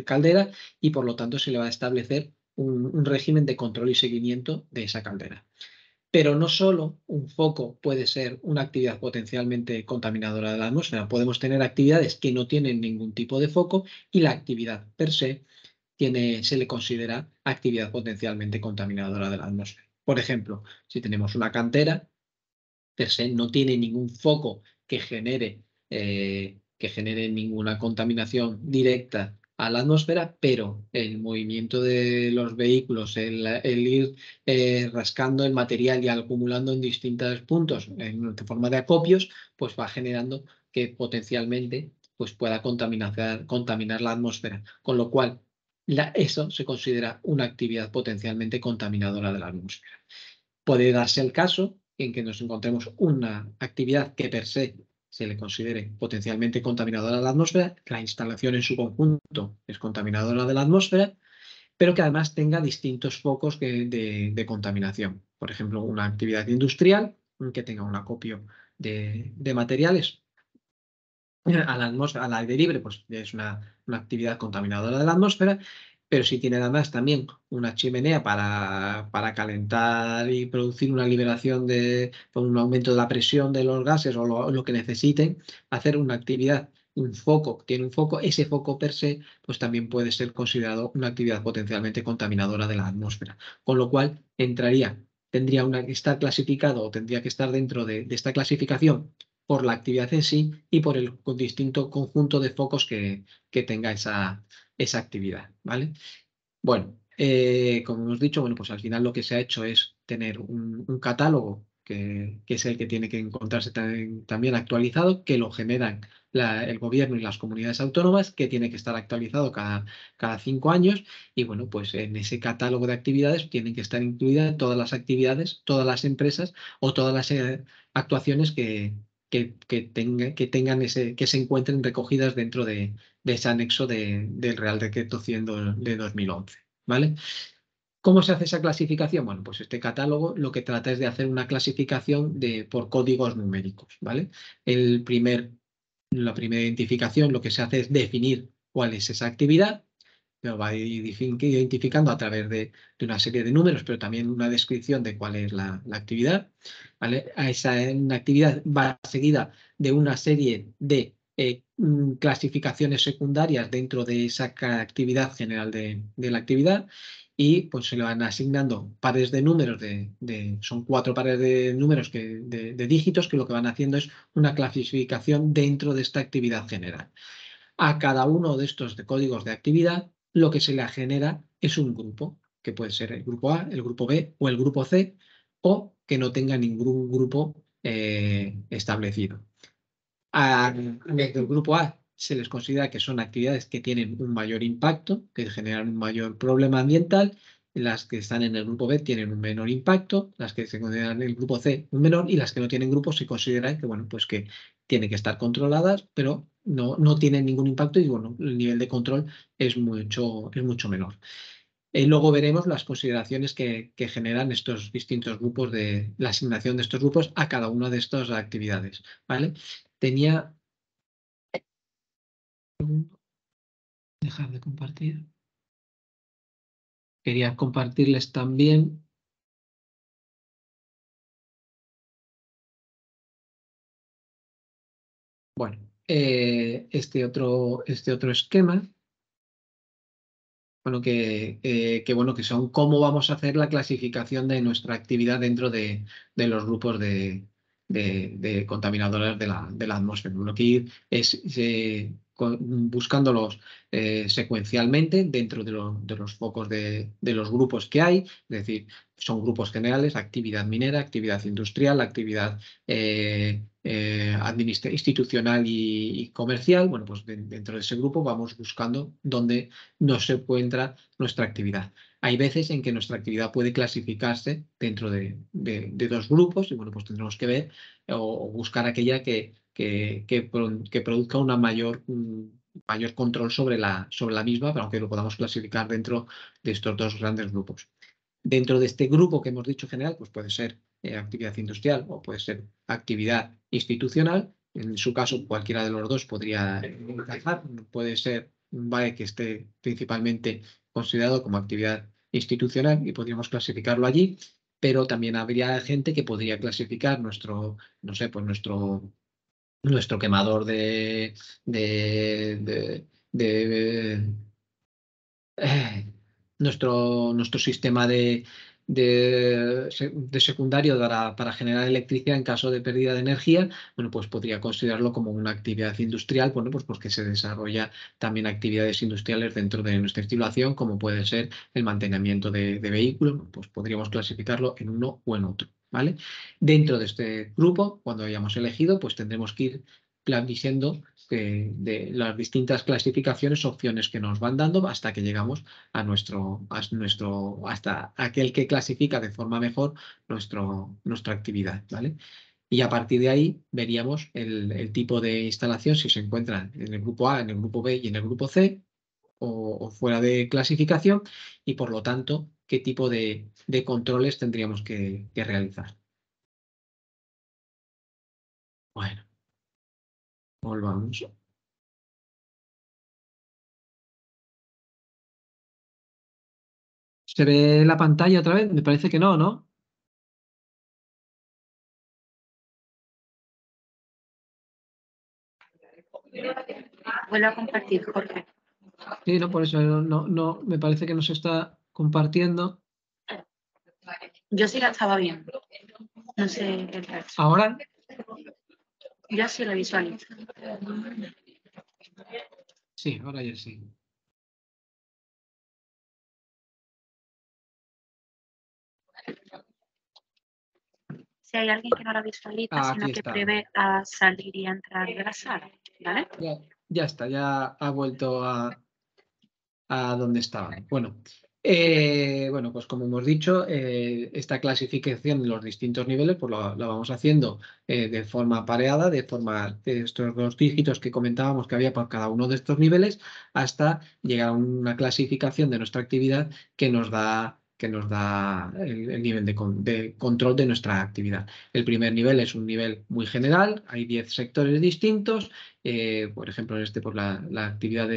Speaker 2: caldera, y por lo tanto se le va a establecer un régimen de control y seguimiento de esa caldera. Pero no solo un foco puede ser una actividad potencialmente contaminadora de la atmósfera, podemos tener actividades que no tienen ningún tipo de foco y la actividad per se se le considera actividad potencialmente contaminadora de la atmósfera. Por ejemplo, si tenemos una cantera, per se no tiene ningún foco que genere ninguna contaminación directa a la atmósfera, pero el movimiento de los vehículos, el ir rascando el material y acumulando en distintos puntos en forma de acopios, pues va generando que potencialmente pues pueda contaminar la atmósfera, con lo cual eso se considera una actividad potencialmente contaminadora de la atmósfera. Puede darse el caso en que nos encontremos una actividad que per se le considere potencialmente contaminadora de la atmósfera, la instalación en su conjunto es contaminadora de la atmósfera, pero que además tenga distintos focos de contaminación. Por ejemplo, una actividad industrial que tenga un acopio de materiales a la atmósfera, al aire libre, pues es una actividad contaminadora de la atmósfera, pero si tiene además también una chimenea para calentar y producir una liberación por un aumento de la presión de los gases o lo que necesiten, hacer una actividad, un foco, tiene un foco, ese foco per se, pues también puede ser considerado una actividad potencialmente contaminadora de la atmósfera, con lo cual tendría que estar clasificado o tendría que estar dentro de esta clasificación por la actividad en sí y por el distinto conjunto de focos que tenga esa actividad, ¿vale? Bueno, como hemos dicho, bueno, pues al final lo que se ha hecho es tener un catálogo que es el que tiene que encontrarse también actualizado, que lo generan el gobierno y las comunidades autónomas, que tiene que estar actualizado cada 5 años. Y bueno, pues en ese catálogo de actividades tienen que estar incluidas todas las actividades, todas las empresas o todas las actuaciones que se encuentren recogidas dentro de ese anexo del Real Decreto 100 de 2011. ¿Vale? ¿Cómo se hace esa clasificación? Bueno, pues este catálogo lo que trata es de hacer una clasificación por códigos numéricos, ¿vale? La primera identificación lo que se hace es definir cuál es esa actividad, lo va identificando a través de una serie de números, pero también una descripción de cuál es la actividad, ¿vale? Una actividad va seguida de una serie de clasificaciones secundarias dentro de esa actividad general de la actividad y pues se le van asignando pares de números, son 4 pares de números de dígitos que lo que van haciendo es una clasificación dentro de esta actividad general. A cada uno de estos códigos de actividad lo que se le genera es un grupo, que puede ser el grupo A, el grupo B o el grupo C, o que no tenga ningún grupo establecido. Del grupo A se les considera que son actividades que tienen un mayor impacto, que generan un mayor problema ambiental. Las que están en el grupo B tienen un menor impacto, las que se consideran en el grupo C un menor y las que no tienen grupo se consideran que, bueno, pues que tienen que estar controladas, pero no tienen ningún impacto y, bueno, el nivel de control es mucho menor. Luego veremos las consideraciones que generan estos distintos grupos la asignación de estos grupos a cada una de estas actividades, ¿vale? Tenía... Dejar de compartir. Quería compartirles también. Bueno, este otro esquema. Bueno, que son cómo vamos a hacer la clasificación de nuestra actividad dentro de los grupos de contaminadoras de la atmósfera. Lo que ir es buscándolos secuencialmente dentro de los focos de los grupos que hay, es decir, son grupos generales: actividad minera, actividad industrial, actividad institucional y comercial. Bueno, pues dentro de ese grupo vamos buscando dónde no se encuentra nuestra actividad. Hay veces en que nuestra actividad puede clasificarse dentro de dos grupos y, bueno, pues tendremos que ver o buscar aquella que produzca un mayor control sobre la misma, pero aunque lo podamos clasificar dentro de estos dos grandes grupos. Dentro de este grupo que hemos dicho general, pues puede ser actividad industrial o puede ser actividad institucional. En su caso, cualquiera de los dos podría encajar. Puede ser, vale, que esté principalmente considerado como actividad institucional y podríamos clasificarlo allí, pero también habría gente que podría clasificar nuestro, no sé, pues nuestro quemador de, nuestro sistema de secundario para generar electricidad en caso de pérdida de energía, bueno, pues podría considerarlo como una actividad industrial, bueno, pues porque se desarrolla también actividades industriales dentro de nuestra instalación, como puede ser el mantenimiento de vehículos, pues podríamos clasificarlo en uno o en otro, ¿vale? Dentro de este grupo, cuando hayamos elegido, pues tendremos que ir diciendo de las distintas clasificaciones, opciones que nos van dando hasta que llegamos hasta aquel que clasifica de forma mejor nuestra actividad, ¿vale? Y a partir de ahí veríamos el tipo de instalación, si se encuentra en el grupo A, en el grupo B y en el grupo C, o fuera de clasificación, y por lo tanto, qué tipo de controles tendríamos que realizar. Bueno, volvamos. ¿Se ve la pantalla otra vez? Me parece que no, ¿no?
Speaker 1: Vuelvo a compartir, Jorge.
Speaker 2: Sí, no, por eso no, me parece que no se está compartiendo.
Speaker 1: Yo sí la estaba viendo. No sé el resto.
Speaker 2: Ahora,
Speaker 1: Yo sí la visualizo.
Speaker 2: sí, ahora ya sí.
Speaker 1: Si hay alguien que no la visualiza, sino
Speaker 2: Aquí
Speaker 1: que
Speaker 2: está.
Speaker 1: prevé a salir y a entrar de la sala, ¿vale?
Speaker 2: Ya está, ya ha vuelto a donde estaban. Bueno, pues como hemos dicho, esta clasificación de los distintos niveles, pues la vamos haciendo de forma pareada, de forma de estos dos dígitos que comentábamos que había por cada uno de estos niveles, hasta llegar a una clasificación de nuestra actividad que nos da el nivel de control de nuestra actividad. El primer nivel es un nivel muy general, hay 10 sectores distintos. Por ejemplo, en este, pues la actividad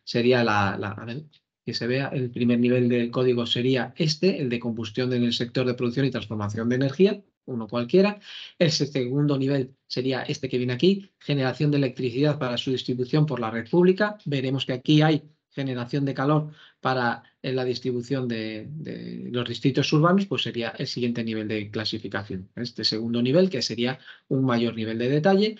Speaker 2: sería a ver, que se vea, el primer nivel del código sería este, el de combustión en el sector de producción y transformación de energía, uno cualquiera. El segundo nivel sería este que viene aquí, generación de electricidad para su distribución por la red pública. Veremos que aquí hay generación de calor para la distribución de los distritos urbanos, pues sería el siguiente nivel de clasificación. Este segundo nivel, que sería un mayor nivel de detalle,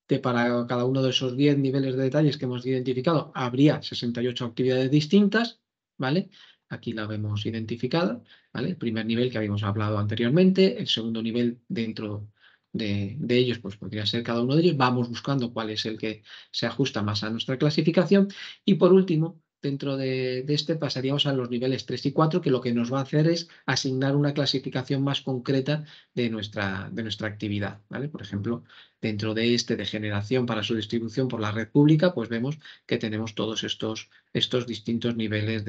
Speaker 2: que para cada uno de esos 10 niveles de detalles que hemos identificado habría 68 actividades distintas, ¿vale? Aquí la vemos identificada, ¿vale? El primer nivel que habíamos hablado anteriormente, el segundo nivel dentro de ellos, pues podría ser cada uno de ellos. Vamos buscando cuál es el que se ajusta más a nuestra clasificación. Y por último, dentro de este pasaríamos a los niveles 3 y 4, que lo que nos va a hacer es asignar una clasificación más concreta de nuestra actividad, ¿vale? Por ejemplo, dentro de este de generación para su distribución por la red pública, pues vemos que tenemos todos estos distintos niveles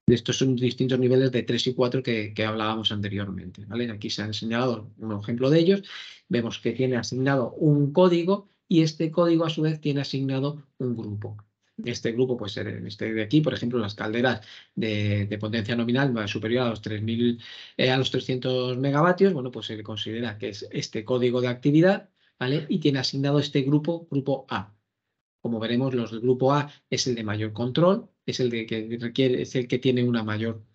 Speaker 2: estos distintos niveles de 3 y 4 que hablábamos anteriormente, ¿vale? Aquí se ha enseñado un ejemplo de ellos. Vemos que tiene asignado un código y este código a su vez tiene asignado un grupo. Este grupo puede ser este de aquí, por ejemplo, las calderas de potencia nominal superior a los 3.000, a los 300 megavatios. Bueno, pues se le considera que es este código de actividad, ¿vale? Y tiene asignado este grupo A. Como veremos, los del grupo A es el de mayor control, es el que requiere, es el que tiene una mayor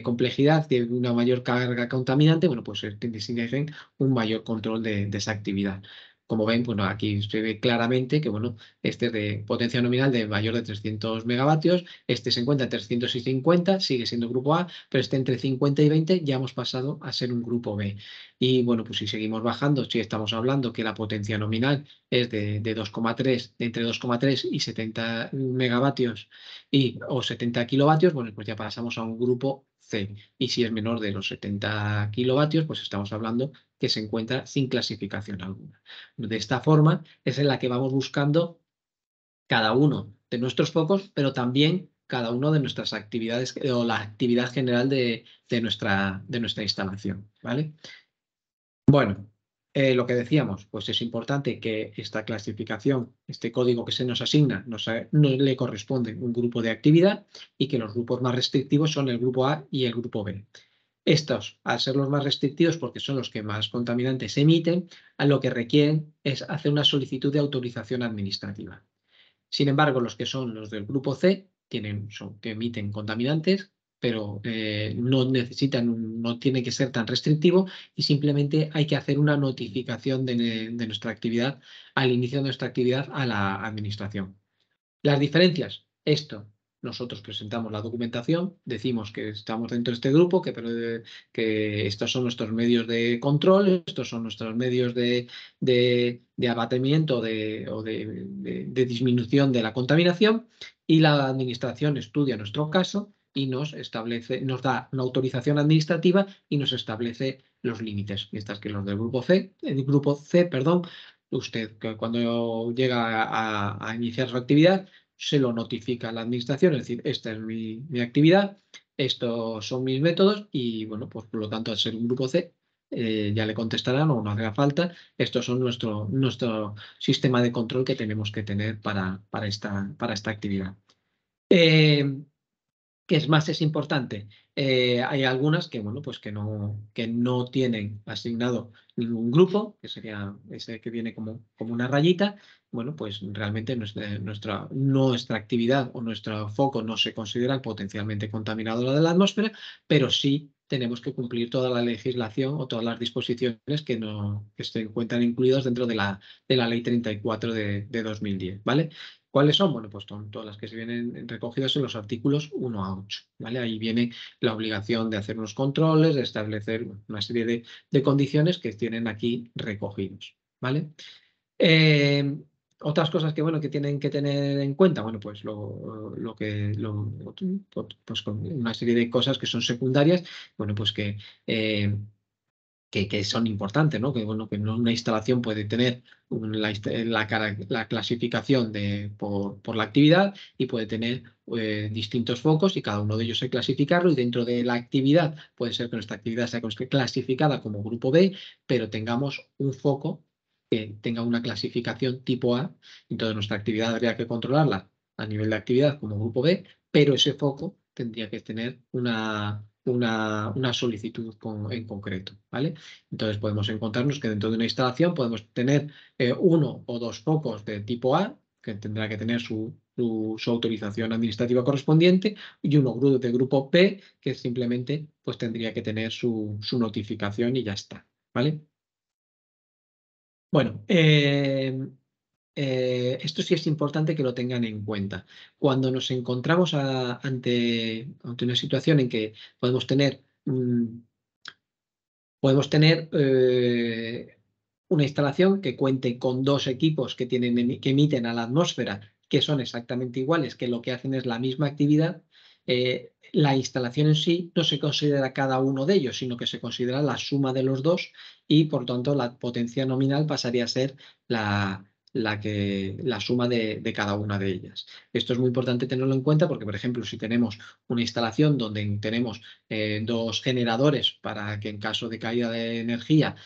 Speaker 2: complejidad, tiene una mayor carga contaminante. Bueno, pues exigen un mayor control de esa actividad. Como ven, bueno, aquí se ve claramente que, bueno, este es de potencia nominal de mayor de 300 megavatios, este se encuentra en 350, sigue siendo grupo A, pero este entre 50 y 20 ya hemos pasado a ser un grupo B. Y bueno, pues si seguimos bajando, si estamos hablando que la potencia nominal es de 2,3, de entre 2,3 y 70 megavatios o 70 kilovatios, bueno, pues ya pasamos a un grupo C. Y si es menor de los 70 kilovatios, pues estamos hablando que se encuentra sin clasificación alguna. De esta forma es en la que vamos buscando cada uno de nuestros focos, pero también cada uno de nuestras actividades o la actividad general de nuestra instalación, ¿vale? Bueno. Lo que decíamos, pues es importante que esta clasificación, este código que se nos asigna, no le corresponde un grupo de actividad y que los grupos más restrictivos son el grupo A y el grupo B. Estos, al ser los más restrictivos porque son los que más contaminantes emiten, a lo que requieren es hacer una solicitud de autorización administrativa. Sin embargo, los que son los del grupo C que emiten contaminantes, pero no tiene que ser tan restrictivo y simplemente hay que hacer una notificación de nuestra actividad al inicio de nuestra actividad a la administración. Las diferencias, nosotros presentamos la documentación, decimos que estamos dentro de este grupo, que estos son nuestros medios de control, estos son nuestros medios de abatimiento o de disminución de la contaminación, y la administración estudia nuestro caso y nos da una autorización administrativa y nos establece los límites. Mientras que los del grupo C, perdón, usted cuando llega a iniciar su actividad, se lo notifica a la administración, es decir, esta es mi actividad, estos son mis métodos y, bueno, pues por lo tanto, al ser un grupo C, ya le contestarán o no haga falta, estos son nuestro sistema de control que tenemos que tener para esta actividad. ¿Qué es más es importante? Hay algunas que, bueno, pues que no tienen asignado ningún grupo, que sería ese que viene como una rayita. Bueno, pues realmente nuestra actividad o nuestro foco no se considera potencialmente contaminadora de la atmósfera, pero sí tenemos que cumplir toda la legislación o todas las disposiciones que se encuentran incluidas dentro de la Ley 34 de 2010, ¿vale? ¿Cuáles son? Bueno, pues son todas las que se vienen recogidas en los artículos 1 a 8, ¿vale? Ahí viene la obligación de hacer unos controles, de establecer una serie de condiciones que tienen aquí recogidos, ¿vale? Eh, Otras cosas que tienen que tener en cuenta, bueno, pues pues con una serie de cosas que son secundarias, bueno, pues eh, que son importantes, ¿no? Que, bueno, que una instalación puede tener la clasificación por la actividad y puede tener distintos focos y cada uno de ellos hay que clasificarlo y dentro de la actividad puede ser que nuestra actividad sea clasificada como grupo B, pero tengamos un foco que tenga una clasificación tipo A, entonces nuestra actividad habría que controlarla a nivel de actividad como grupo B, pero ese foco tendría que tener una solicitud en concreto, ¿vale? Entonces podemos encontrarnos que dentro de una instalación podemos tener uno o dos focos de tipo A, que tendrá que tener su autorización administrativa correspondiente, y uno de grupo P, que simplemente pues tendría que tener su notificación y ya está, ¿vale? Bueno, esto sí es importante que lo tengan en cuenta. Cuando nos encontramos ante una situación en que podemos tener una instalación que cuente con dos equipos que emiten a la atmósfera, que son exactamente iguales, que lo que hacen es la misma actividad. La instalación en sí no se considera cada uno de ellos, sino que se considera la suma de los dos y, por tanto, la potencia nominal pasaría a ser la suma de cada una de ellas. Esto es muy importante tenerlo en cuenta porque, por ejemplo, si tenemos una instalación donde tenemos dos generadores para que en caso de caída de energía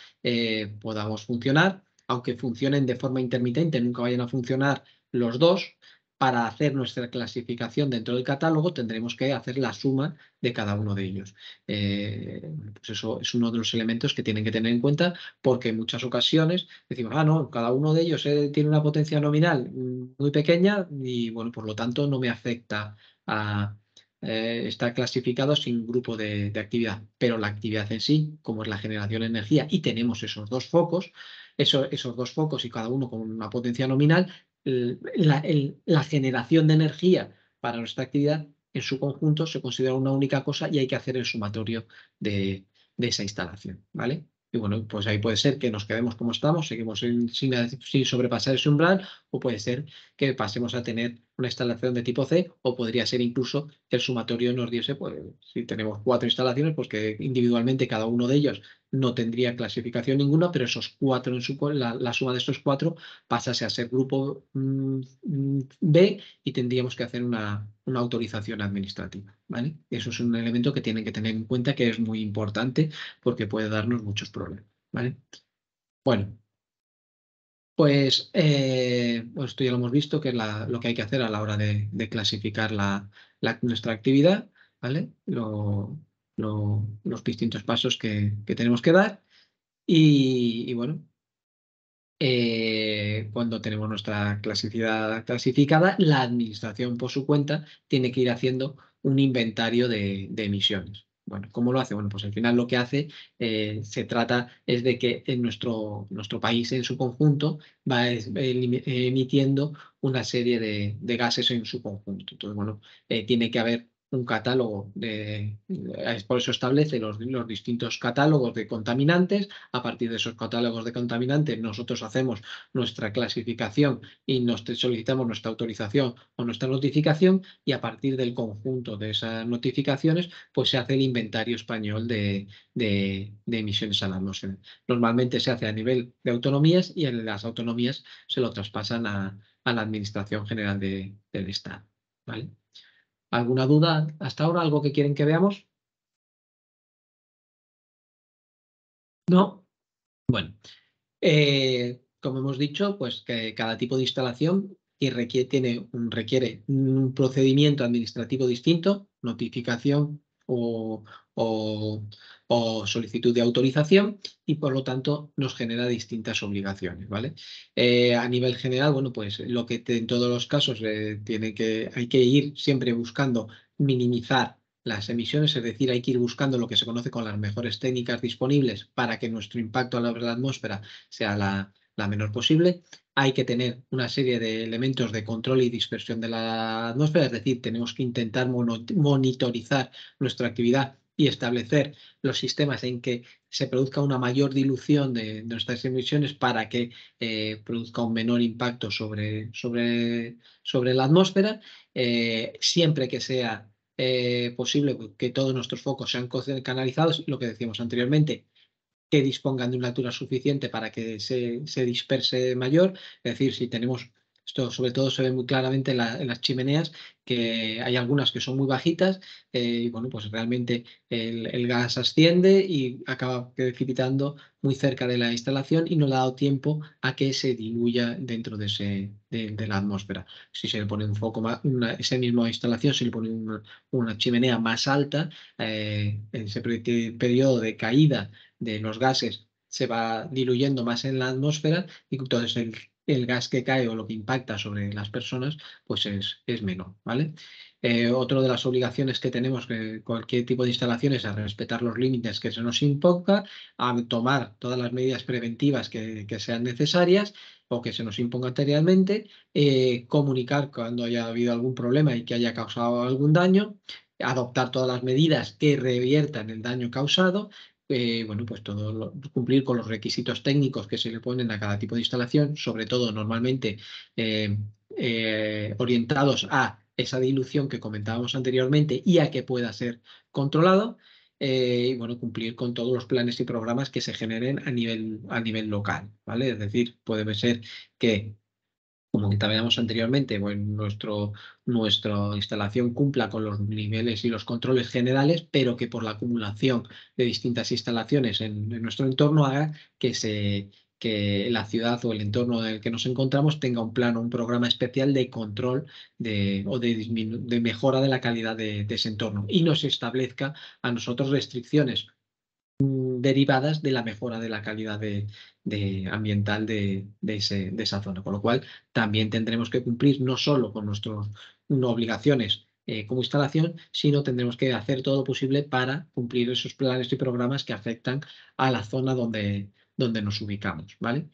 Speaker 2: podamos funcionar, aunque funcionen de forma intermitente, nunca vayan a funcionar los dos. Para hacer nuestra clasificación dentro del catálogo tendremos que hacer la suma de cada uno de ellos. Pues eso es uno de los elementos que tienen que tener en cuenta porque en muchas ocasiones decimos, no, cada uno de ellos tiene una potencia nominal muy pequeña y, bueno, por lo tanto no me afecta está clasificado sin grupo de actividad, pero la actividad en sí, como es la generación de energía, y tenemos esos dos focos, esos dos focos y cada uno con una potencia nominal, la generación de energía para nuestra actividad en su conjunto se considera una única cosa y hay que hacer el sumatorio de esa instalación, ¿vale? Y bueno, pues ahí puede ser que nos quedemos como estamos, seguimos sin sobrepasar ese umbral, o puede ser que pasemos a tener una instalación de tipo C, o podría ser incluso que el sumatorio nos diese, pues si tenemos 4 instalaciones, pues que individualmente cada uno de ellos no tendría clasificación ninguna, pero esos 4 la suma de estos 4 pasase a ser grupo B y tendríamos que hacer una autorización administrativa, ¿vale? Eso es un elemento que tienen que tener en cuenta que es muy importante porque puede darnos muchos problemas, ¿vale? Bueno, pues esto ya lo hemos visto, que es lo que hay que hacer a la hora de clasificar nuestra actividad, ¿vale? Los distintos pasos que tenemos que dar. Y bueno, cuando tenemos nuestra clasificada, la administración por su cuenta tiene que ir haciendo un inventario de emisiones. Bueno, ¿cómo lo hace? Bueno, pues al final lo que hace, se trata es de que en nuestro país en su conjunto va emitiendo una serie de gases en su conjunto. Entonces, bueno, tiene que haber un catálogo por eso establece los distintos catálogos de contaminantes. A partir de esos catálogos de contaminantes, nosotros hacemos nuestra clasificación y nos solicitamos nuestra autorización o nuestra notificación, y a partir del conjunto de esas notificaciones, pues se hace el inventario español de emisiones a la atmósfera. Normalmente se hace a nivel de autonomías, y en las autonomías se lo traspasan a la Administración General del Estado. ¿Vale? ¿Alguna duda hasta ahora? ¿Algo que quieren que veamos? ¿No? Bueno. Como hemos dicho, pues que cada tipo de instalación que requiere un procedimiento administrativo distinto, notificación o- o solicitud de autorización, y por lo tanto nos genera distintas obligaciones, ¿vale? A nivel general, bueno, pues lo que en todos los casos hay que ir siempre buscando minimizar las emisiones, es decir, hay que ir buscando lo que se conoce con las mejores técnicas disponibles para que nuestro impacto a la atmósfera sea la menor posible. Hay que tener una serie de elementos de control y dispersión de la atmósfera, es decir, tenemos que intentar monitorizar nuestra actividad y establecer los sistemas en que se produzca una mayor dilución de nuestras emisiones para que produzca un menor impacto sobre la atmósfera, siempre que sea posible que todos nuestros focos sean canalizados, lo que decíamos anteriormente, que dispongan de una altura suficiente para que se disperse mayor. Es decir, si tenemos, esto sobre todo se ve muy claramente en las chimeneas, que hay algunas que son muy bajitas, y bueno, pues realmente el gas asciende y acaba precipitando muy cerca de la instalación y no le ha dado tiempo a que se diluya dentro de la atmósfera. Si se le pone un foco más, esa misma instalación, se le pone una chimenea más alta, en ese periodo de caída de los gases se va diluyendo más en la atmósfera, y entonces el gas que cae o lo que impacta sobre las personas pues es menor, ¿vale? Otra de las obligaciones que tenemos cualquier tipo de instalación es a respetar los límites que se nos imponga, a tomar todas las medidas preventivas que sean necesarias o que se nos imponga anteriormente, comunicar cuando haya habido algún problema y que haya causado algún daño, adoptar todas las medidas que reviertan el daño causado, bueno, pues cumplir con los requisitos técnicos que se le ponen a cada tipo de instalación, sobre todo normalmente eh, orientados a esa dilución que comentábamos anteriormente y a que pueda ser controlado. Y bueno, cumplir con todos los planes y programas que se generen a nivel local, ¿vale? Es decir, puede ser que, como comentábamos anteriormente, bueno, nuestra instalación cumpla con los niveles y los controles generales, pero que por la acumulación de distintas instalaciones en nuestro entorno haga que la ciudad o el entorno en el que nos encontramos tenga un plano, un programa especial de control de mejora de la calidad de ese entorno, y nos establezca a nosotros restricciones derivadas de la mejora de la calidad ambiental de esa zona. Con lo cual, también tendremos que cumplir no solo con nuestras obligaciones como instalación, sino tendremos que hacer todo lo posible para cumplir esos planes y programas que afectan a la zona donde nos ubicamos, ¿vale?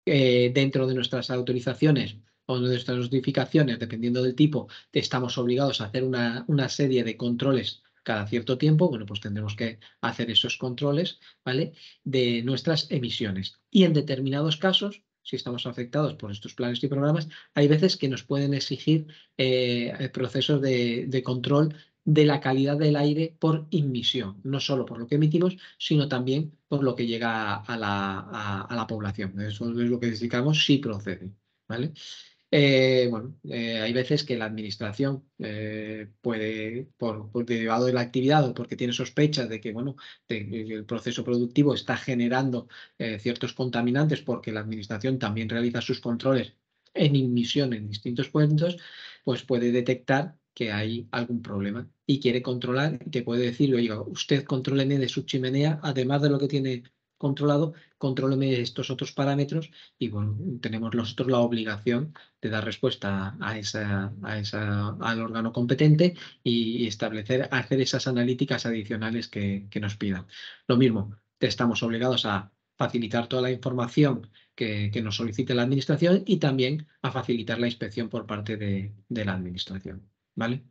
Speaker 2: Dentro de nuestras autorizaciones o de nuestras notificaciones, dependiendo del tipo, estamos obligados a hacer una serie de controles cada cierto tiempo. Bueno, pues tendremos que hacer esos controles, ¿vale? De nuestras emisiones. Y en determinados casos, si estamos afectados por estos planes y programas, hay veces que nos pueden exigir procesos de control de la calidad del aire por inmisión, no solo por lo que emitimos, sino también por lo que llega a la población. Eso es lo que indicamos si procede, ¿vale? Hay veces que la administración puede, por derivado de la actividad o porque tiene sospechas de que el proceso productivo está generando ciertos contaminantes porque la administración también realiza sus controles en inmisión en distintos puntos, pues puede detectar que hay algún problema y quiere controlar y te puede decir, oiga, usted contróleme de su chimenea, además de lo que tiene controlado, contróleme estos otros parámetros y tenemos nosotros la obligación de dar respuesta al órgano competente y hacer esas analíticas adicionales que nos pidan. Lo mismo, estamos obligados a facilitar toda la información que nos solicite la administración y también a facilitar la inspección por parte de la administración. ¿Vale?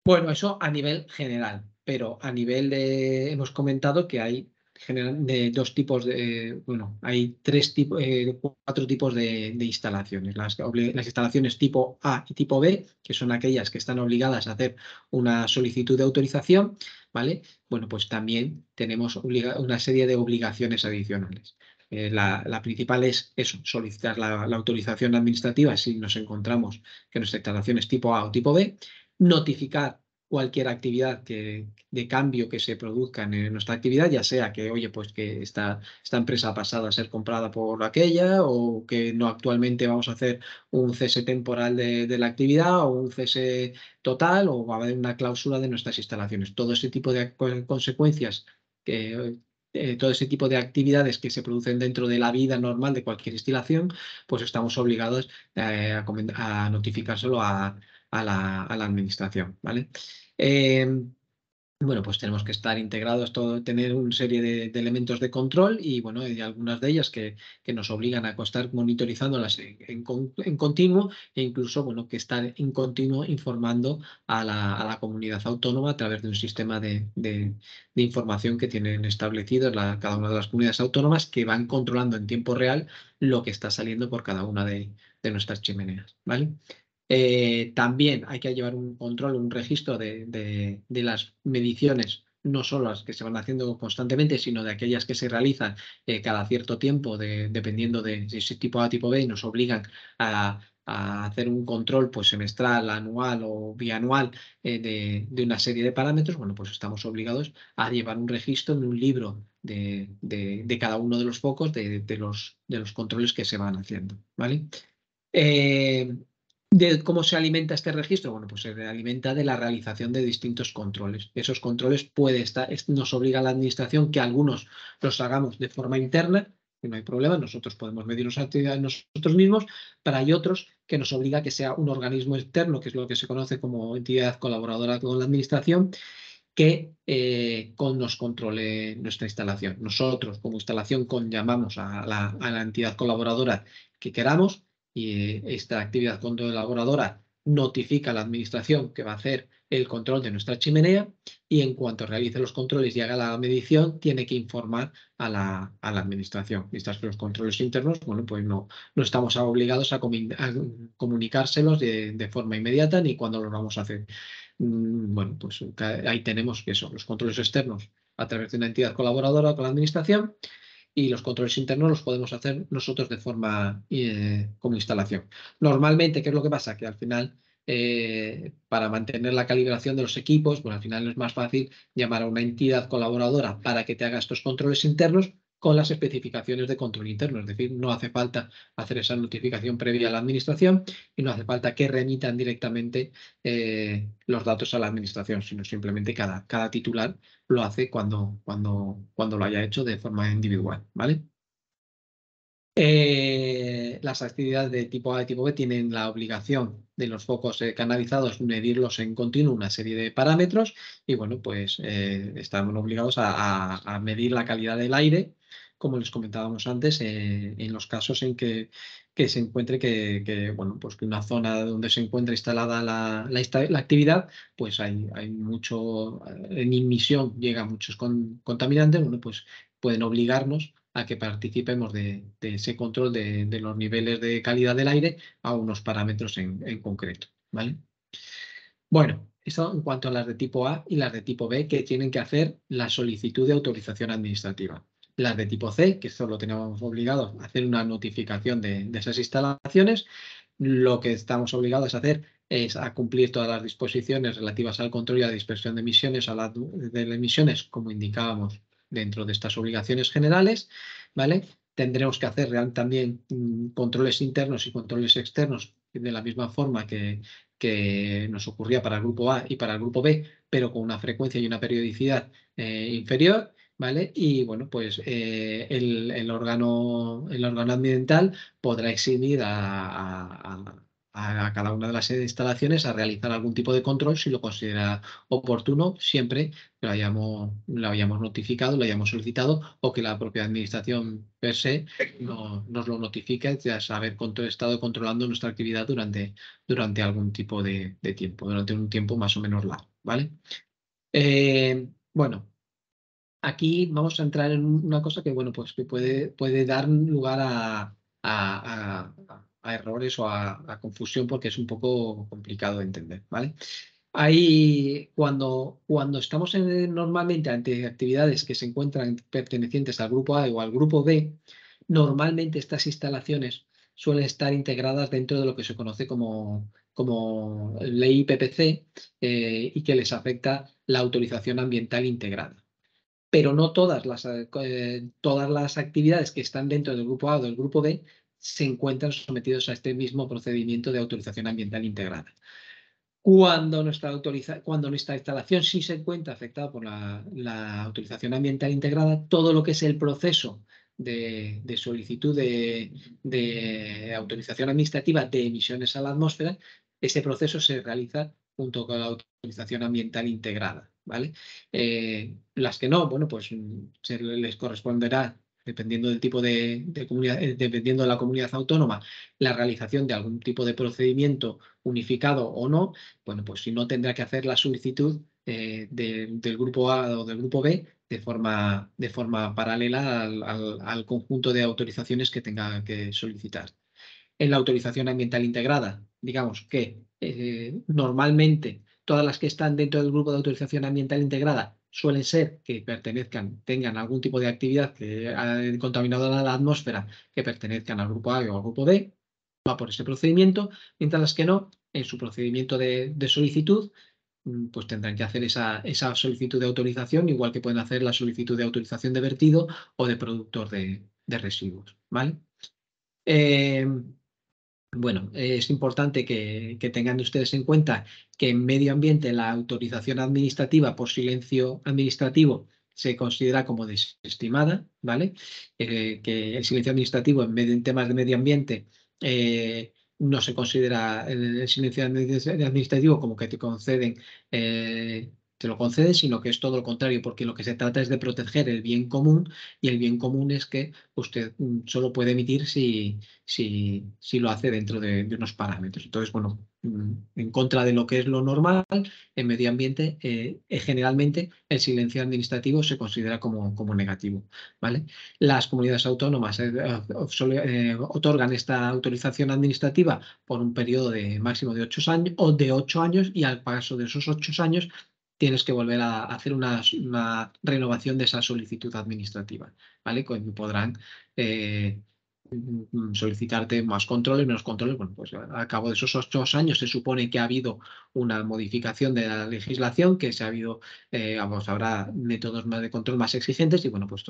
Speaker 2: Bueno, eso a nivel general, pero a nivel hemos comentado que hay de dos tipos hay cuatro tipos de instalaciones. Las instalaciones tipo A y tipo B, que son aquellas que están obligadas a hacer una solicitud de autorización, ¿vale? Bueno, pues también tenemos una serie de obligaciones adicionales. La principal es eso, solicitar la autorización administrativa si nos encontramos que nuestra instalación es tipo A o tipo B, notificar cualquier actividad de cambio que se produzca en nuestra actividad, ya sea que, oye, pues que esta empresa ha pasado a ser comprada por aquella o que no actualmente vamos a hacer un cese temporal de la actividad o un cese total o va a haber una cláusula de nuestras instalaciones. Todo ese tipo de consecuencias todo ese tipo de actividades que se producen dentro de la vida normal de cualquier instalación, pues estamos obligados a notificárselo a la administración, ¿vale? Pues tenemos que estar integrados, tener una serie de elementos de control y hay algunas de ellas que nos obligan a estar monitorizándolas en continuo e incluso que estar en continuo informando a la comunidad autónoma a través de un sistema de información que tienen establecidos cada una de las comunidades autónomas que van controlando en tiempo real lo que está saliendo por cada una de nuestras chimeneas, ¿vale? También hay que llevar un control, un registro de las mediciones, no solo las que se van haciendo constantemente, sino de aquellas que se realizan cada cierto tiempo, dependiendo de si es tipo A, tipo B, y nos obligan a hacer un control pues, semestral, anual o bianual de una serie de parámetros. Pues estamos obligados a llevar un registro en un libro de cada uno de los focos de los controles que se van haciendo, ¿vale? ¿De cómo se alimenta este registro? Pues se alimenta de la realización de distintos controles. Esos controles nos obliga a la administración que algunos los hagamos de forma interna, que no hay problema, nosotros podemos medir nuestra actividad nosotros mismos, pero hay otros que nos obliga a que sea un organismo externo, que es lo que se conoce como entidad colaboradora con la administración, que nos controle nuestra instalación. Nosotros, como instalación, llamamos a la entidad colaboradora que queramos y esta actividad colaboradora notifica a la administración que va a hacer el control de nuestra chimenea y en cuanto realice los controles y haga la medición, tiene que informar a la administración. Mientras que los controles internos, pues no estamos obligados a comunicárselos de forma inmediata ni cuando los vamos a hacer. Pues ahí tenemos que son los controles externos a través de una entidad colaboradora con la administración y los controles internos los podemos hacer nosotros de forma como instalación. Normalmente, ¿qué es lo que pasa? Que al final, para mantener la calibración de los equipos, pues al final es más fácil llamar a una entidad colaboradora para que te haga estos controles internos con las especificaciones de control interno. Es decir, no hace falta hacer esa notificación previa a la administración y no hace falta que remitan directamente los datos a la administración, sino simplemente cada titular lo hace cuando lo haya hecho de forma individual, ¿vale? Las actividades de tipo A y tipo B tienen la obligación de los focos canalizados medirlos en continuo una serie de parámetros y pues estamos obligados a medir la calidad del aire, como les comentábamos antes, en los casos en que se encuentre pues que una zona donde se encuentra instalada la actividad, pues hay mucho, en inmisión llega muchos contaminantes, pues pueden obligarnos a que participemos de ese control de los niveles de calidad del aire a unos parámetros en concreto, ¿vale? Bueno, eso en cuanto a las de tipo A y las de tipo B, que tienen que hacer la solicitud de autorización administrativa. Las de tipo C, que solo tenemos obligados a hacer una notificación de esas instalaciones, lo que estamos obligados a hacer es a cumplir todas las disposiciones relativas al control y a la dispersión de emisiones, de emisiones, como indicábamos dentro de estas obligaciones generales, ¿vale? Tendremos que hacer también controles internos y controles externos de la misma forma que nos ocurría para el grupo A y para el grupo B, pero con una frecuencia y una periodicidad inferior, ¿vale? Y bueno, pues el órgano ambiental podrá eximir a cada una de las instalaciones a realizar algún tipo de control si lo considera oportuno, siempre que lo hayamos notificado, lo hayamos solicitado o que la propia administración per se nos lo notifique, ya saber estado controlando nuestra actividad durante algún tipo de tiempo, durante un tiempo más o menos largo, ¿vale? Bueno, aquí vamos a entrar en una cosa que, bueno, pues que puede dar lugar a errores o a confusión porque es un poco complicado de entender, ¿vale? Ahí, cuando estamos normalmente ante actividades que se encuentran pertenecientes al grupo A o al grupo B, normalmente estas instalaciones suelen estar integradas dentro de lo que se conoce como ley PPC y que les afecta la autorización ambiental integrada, pero no todas las actividades que están dentro del grupo A o del grupo B se encuentran sometidos a este mismo procedimiento de autorización ambiental integrada. Cuando nuestra instalación sí se encuentra afectada por la autorización ambiental integrada, todo lo que es el proceso de solicitud de autorización administrativa de emisiones a la atmósfera, ese proceso se realiza junto con la autorización ambiental integrada, ¿vale? Las que no, bueno, pues se les corresponderá, dependiendo del tipo de comunidad, dependiendo de la comunidad autónoma, la realización de algún tipo de procedimiento unificado o no. Bueno, pues si no, tendrá que hacer la solicitud del grupo A o del grupo B de forma paralela al conjunto de autorizaciones que tenga que solicitar. En la autorización ambiental integrada, digamos que normalmente todas las que están dentro del grupo de autorización ambiental integrada suelen ser que tengan algún tipo de actividad que ha contaminado a la atmósfera que pertenezcan al grupo A o al grupo B, va por ese procedimiento, mientras las que no, en su procedimiento de solicitud, pues tendrán que hacer esa solicitud de autorización, igual que pueden hacer la solicitud de autorización de vertido o de productor de residuos, ¿vale? Bueno, es importante que tengan ustedes en cuenta que en medio ambiente la autorización administrativa por silencio administrativo se considera como desestimada, ¿vale? Que el silencio administrativo en temas de medio ambiente no se considera el silencio administrativo como que te lo conceden, sino que es todo lo contrario, porque lo que se trata es de proteger el bien común y el bien común es que usted solo puede emitir si lo hace dentro de unos parámetros. Entonces, bueno, en contra de lo que es lo normal, en medio ambiente, generalmente el silencio administrativo se considera como negativo, ¿vale? Las comunidades autónomas otorgan esta autorización administrativa por un periodo de máximo de 8 años, o de 8 años, y al paso de esos 8 años tienes que volver a hacer una renovación de esa solicitud administrativa, ¿vale? Podrán solicitarte más controles, menos controles. Bueno, pues al cabo de esos 8 años se supone que ha habido una modificación de la legislación, que habrá métodos más de control más exigentes y bueno, pues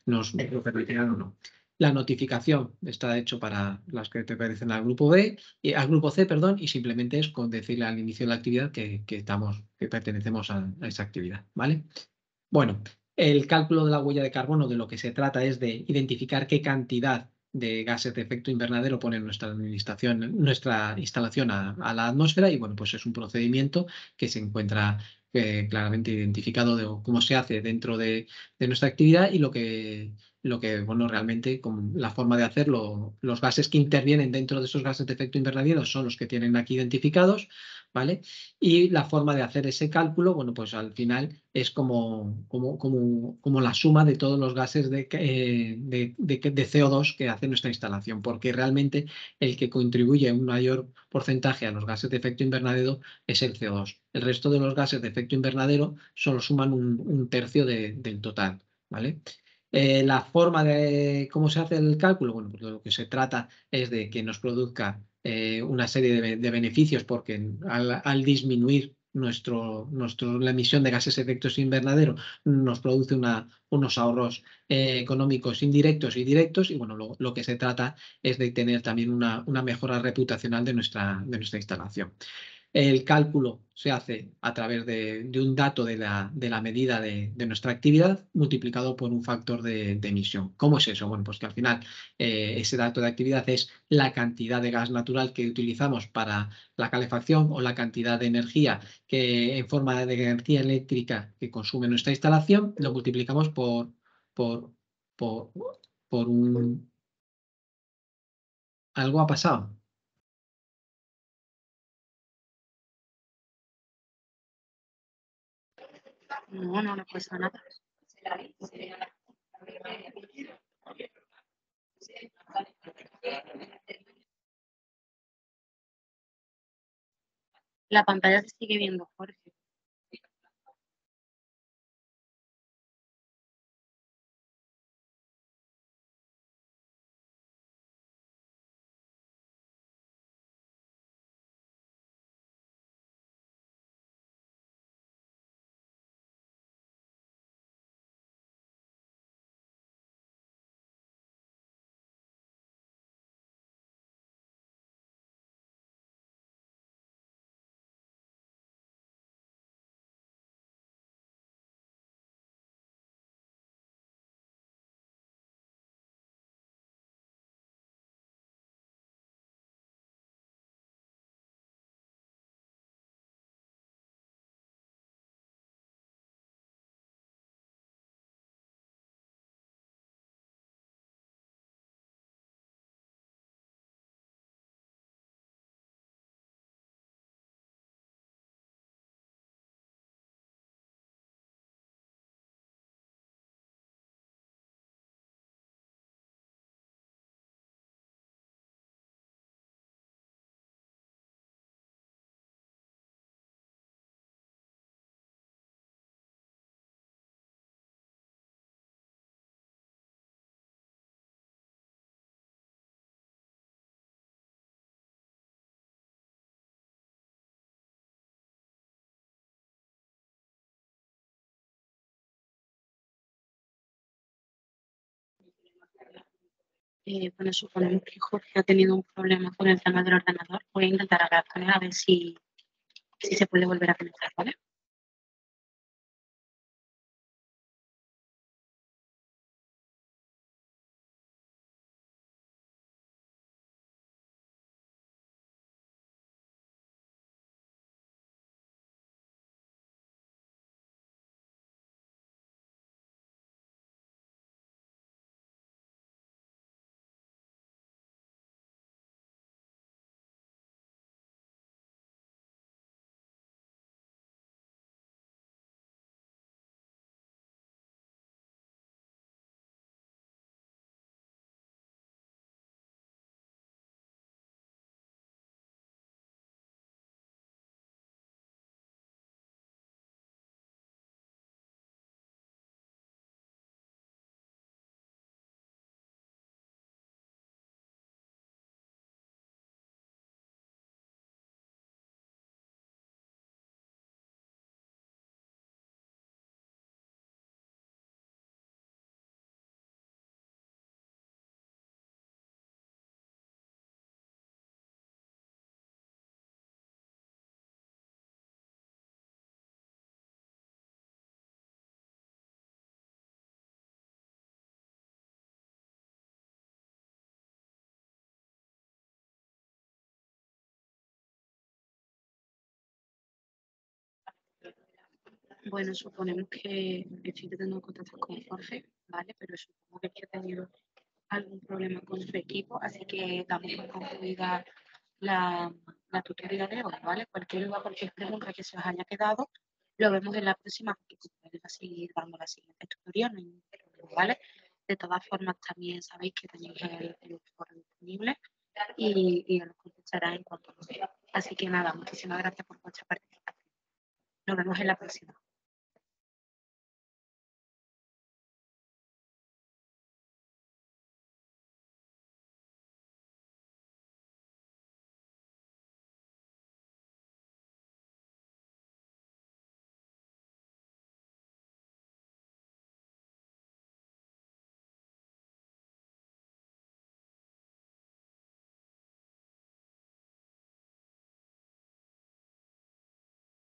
Speaker 2: nos lo permitirán o no. La notificación está hecho para las que te pertenecen al grupo B y al grupo C, perdón, y simplemente es con decirle al inicio de la actividad que pertenecemos a esa actividad, ¿vale? Bueno, el cálculo de la huella de carbono, de lo que se trata es de identificar qué cantidad de gases de efecto invernadero pone nuestra instalación a la atmósfera y bueno, pues es un procedimiento que se encuentra claramente identificado de cómo se hace dentro de nuestra actividad y bueno, realmente con la forma de hacerlo, los gases que intervienen dentro de esos gases de efecto invernadero son los que tienen aquí identificados, ¿vale? Y la forma de hacer ese cálculo, bueno, pues al final es como la suma de todos los gases de CO2 que hace nuestra instalación, porque realmente el que contribuye un mayor porcentaje a los gases de efecto invernadero es el CO2. El resto de los gases de efecto invernadero solo suman un tercio del total, ¿vale? La forma de cómo se hace el cálculo, bueno, pues de lo que se trata es de que nos produzca una serie de beneficios porque al disminuir la emisión de gases de efecto invernadero nos produce unos ahorros económicos indirectos y directos y bueno, lo que se trata es de tener también una mejora reputacional de nuestra instalación. El cálculo se hace a través de un dato de la medida de nuestra actividad multiplicado por un factor de emisión. ¿Cómo es eso? Bueno, pues que al final ese dato de actividad es la cantidad de gas natural que utilizamos para la calefacción o la cantidad de energía que en forma de energía eléctrica que consume nuestra instalación, lo multiplicamos por, por, por un... Algo ha pasado.
Speaker 1: No, no, no pasa nada. La pantalla se sigue viendo, Jorge. Bueno, suponemos que Jorge ha tenido un problema con el tema del ordenador. Voy a intentar hablar con él a ver si se puede volver a conectar, ¿vale? Bueno, suponemos que estoy intentando contactar con Jorge, ¿vale? Pero supongo que ha tenido algún problema con su equipo, así que damos por concluida la tutoría de hoy, ¿vale? Cualquier duda, cualquier pregunta que se os haya quedado, lo vemos en la próxima, porque podemos seguir dando la siguiente tutoría, no hay ningún problema, ¿vale? De todas formas, también sabéis que tenéis el foro disponible y os lo contestará en cuanto lo vea. Así que nada, muchísimas gracias por vuestra participación. Nos vemos en la próxima.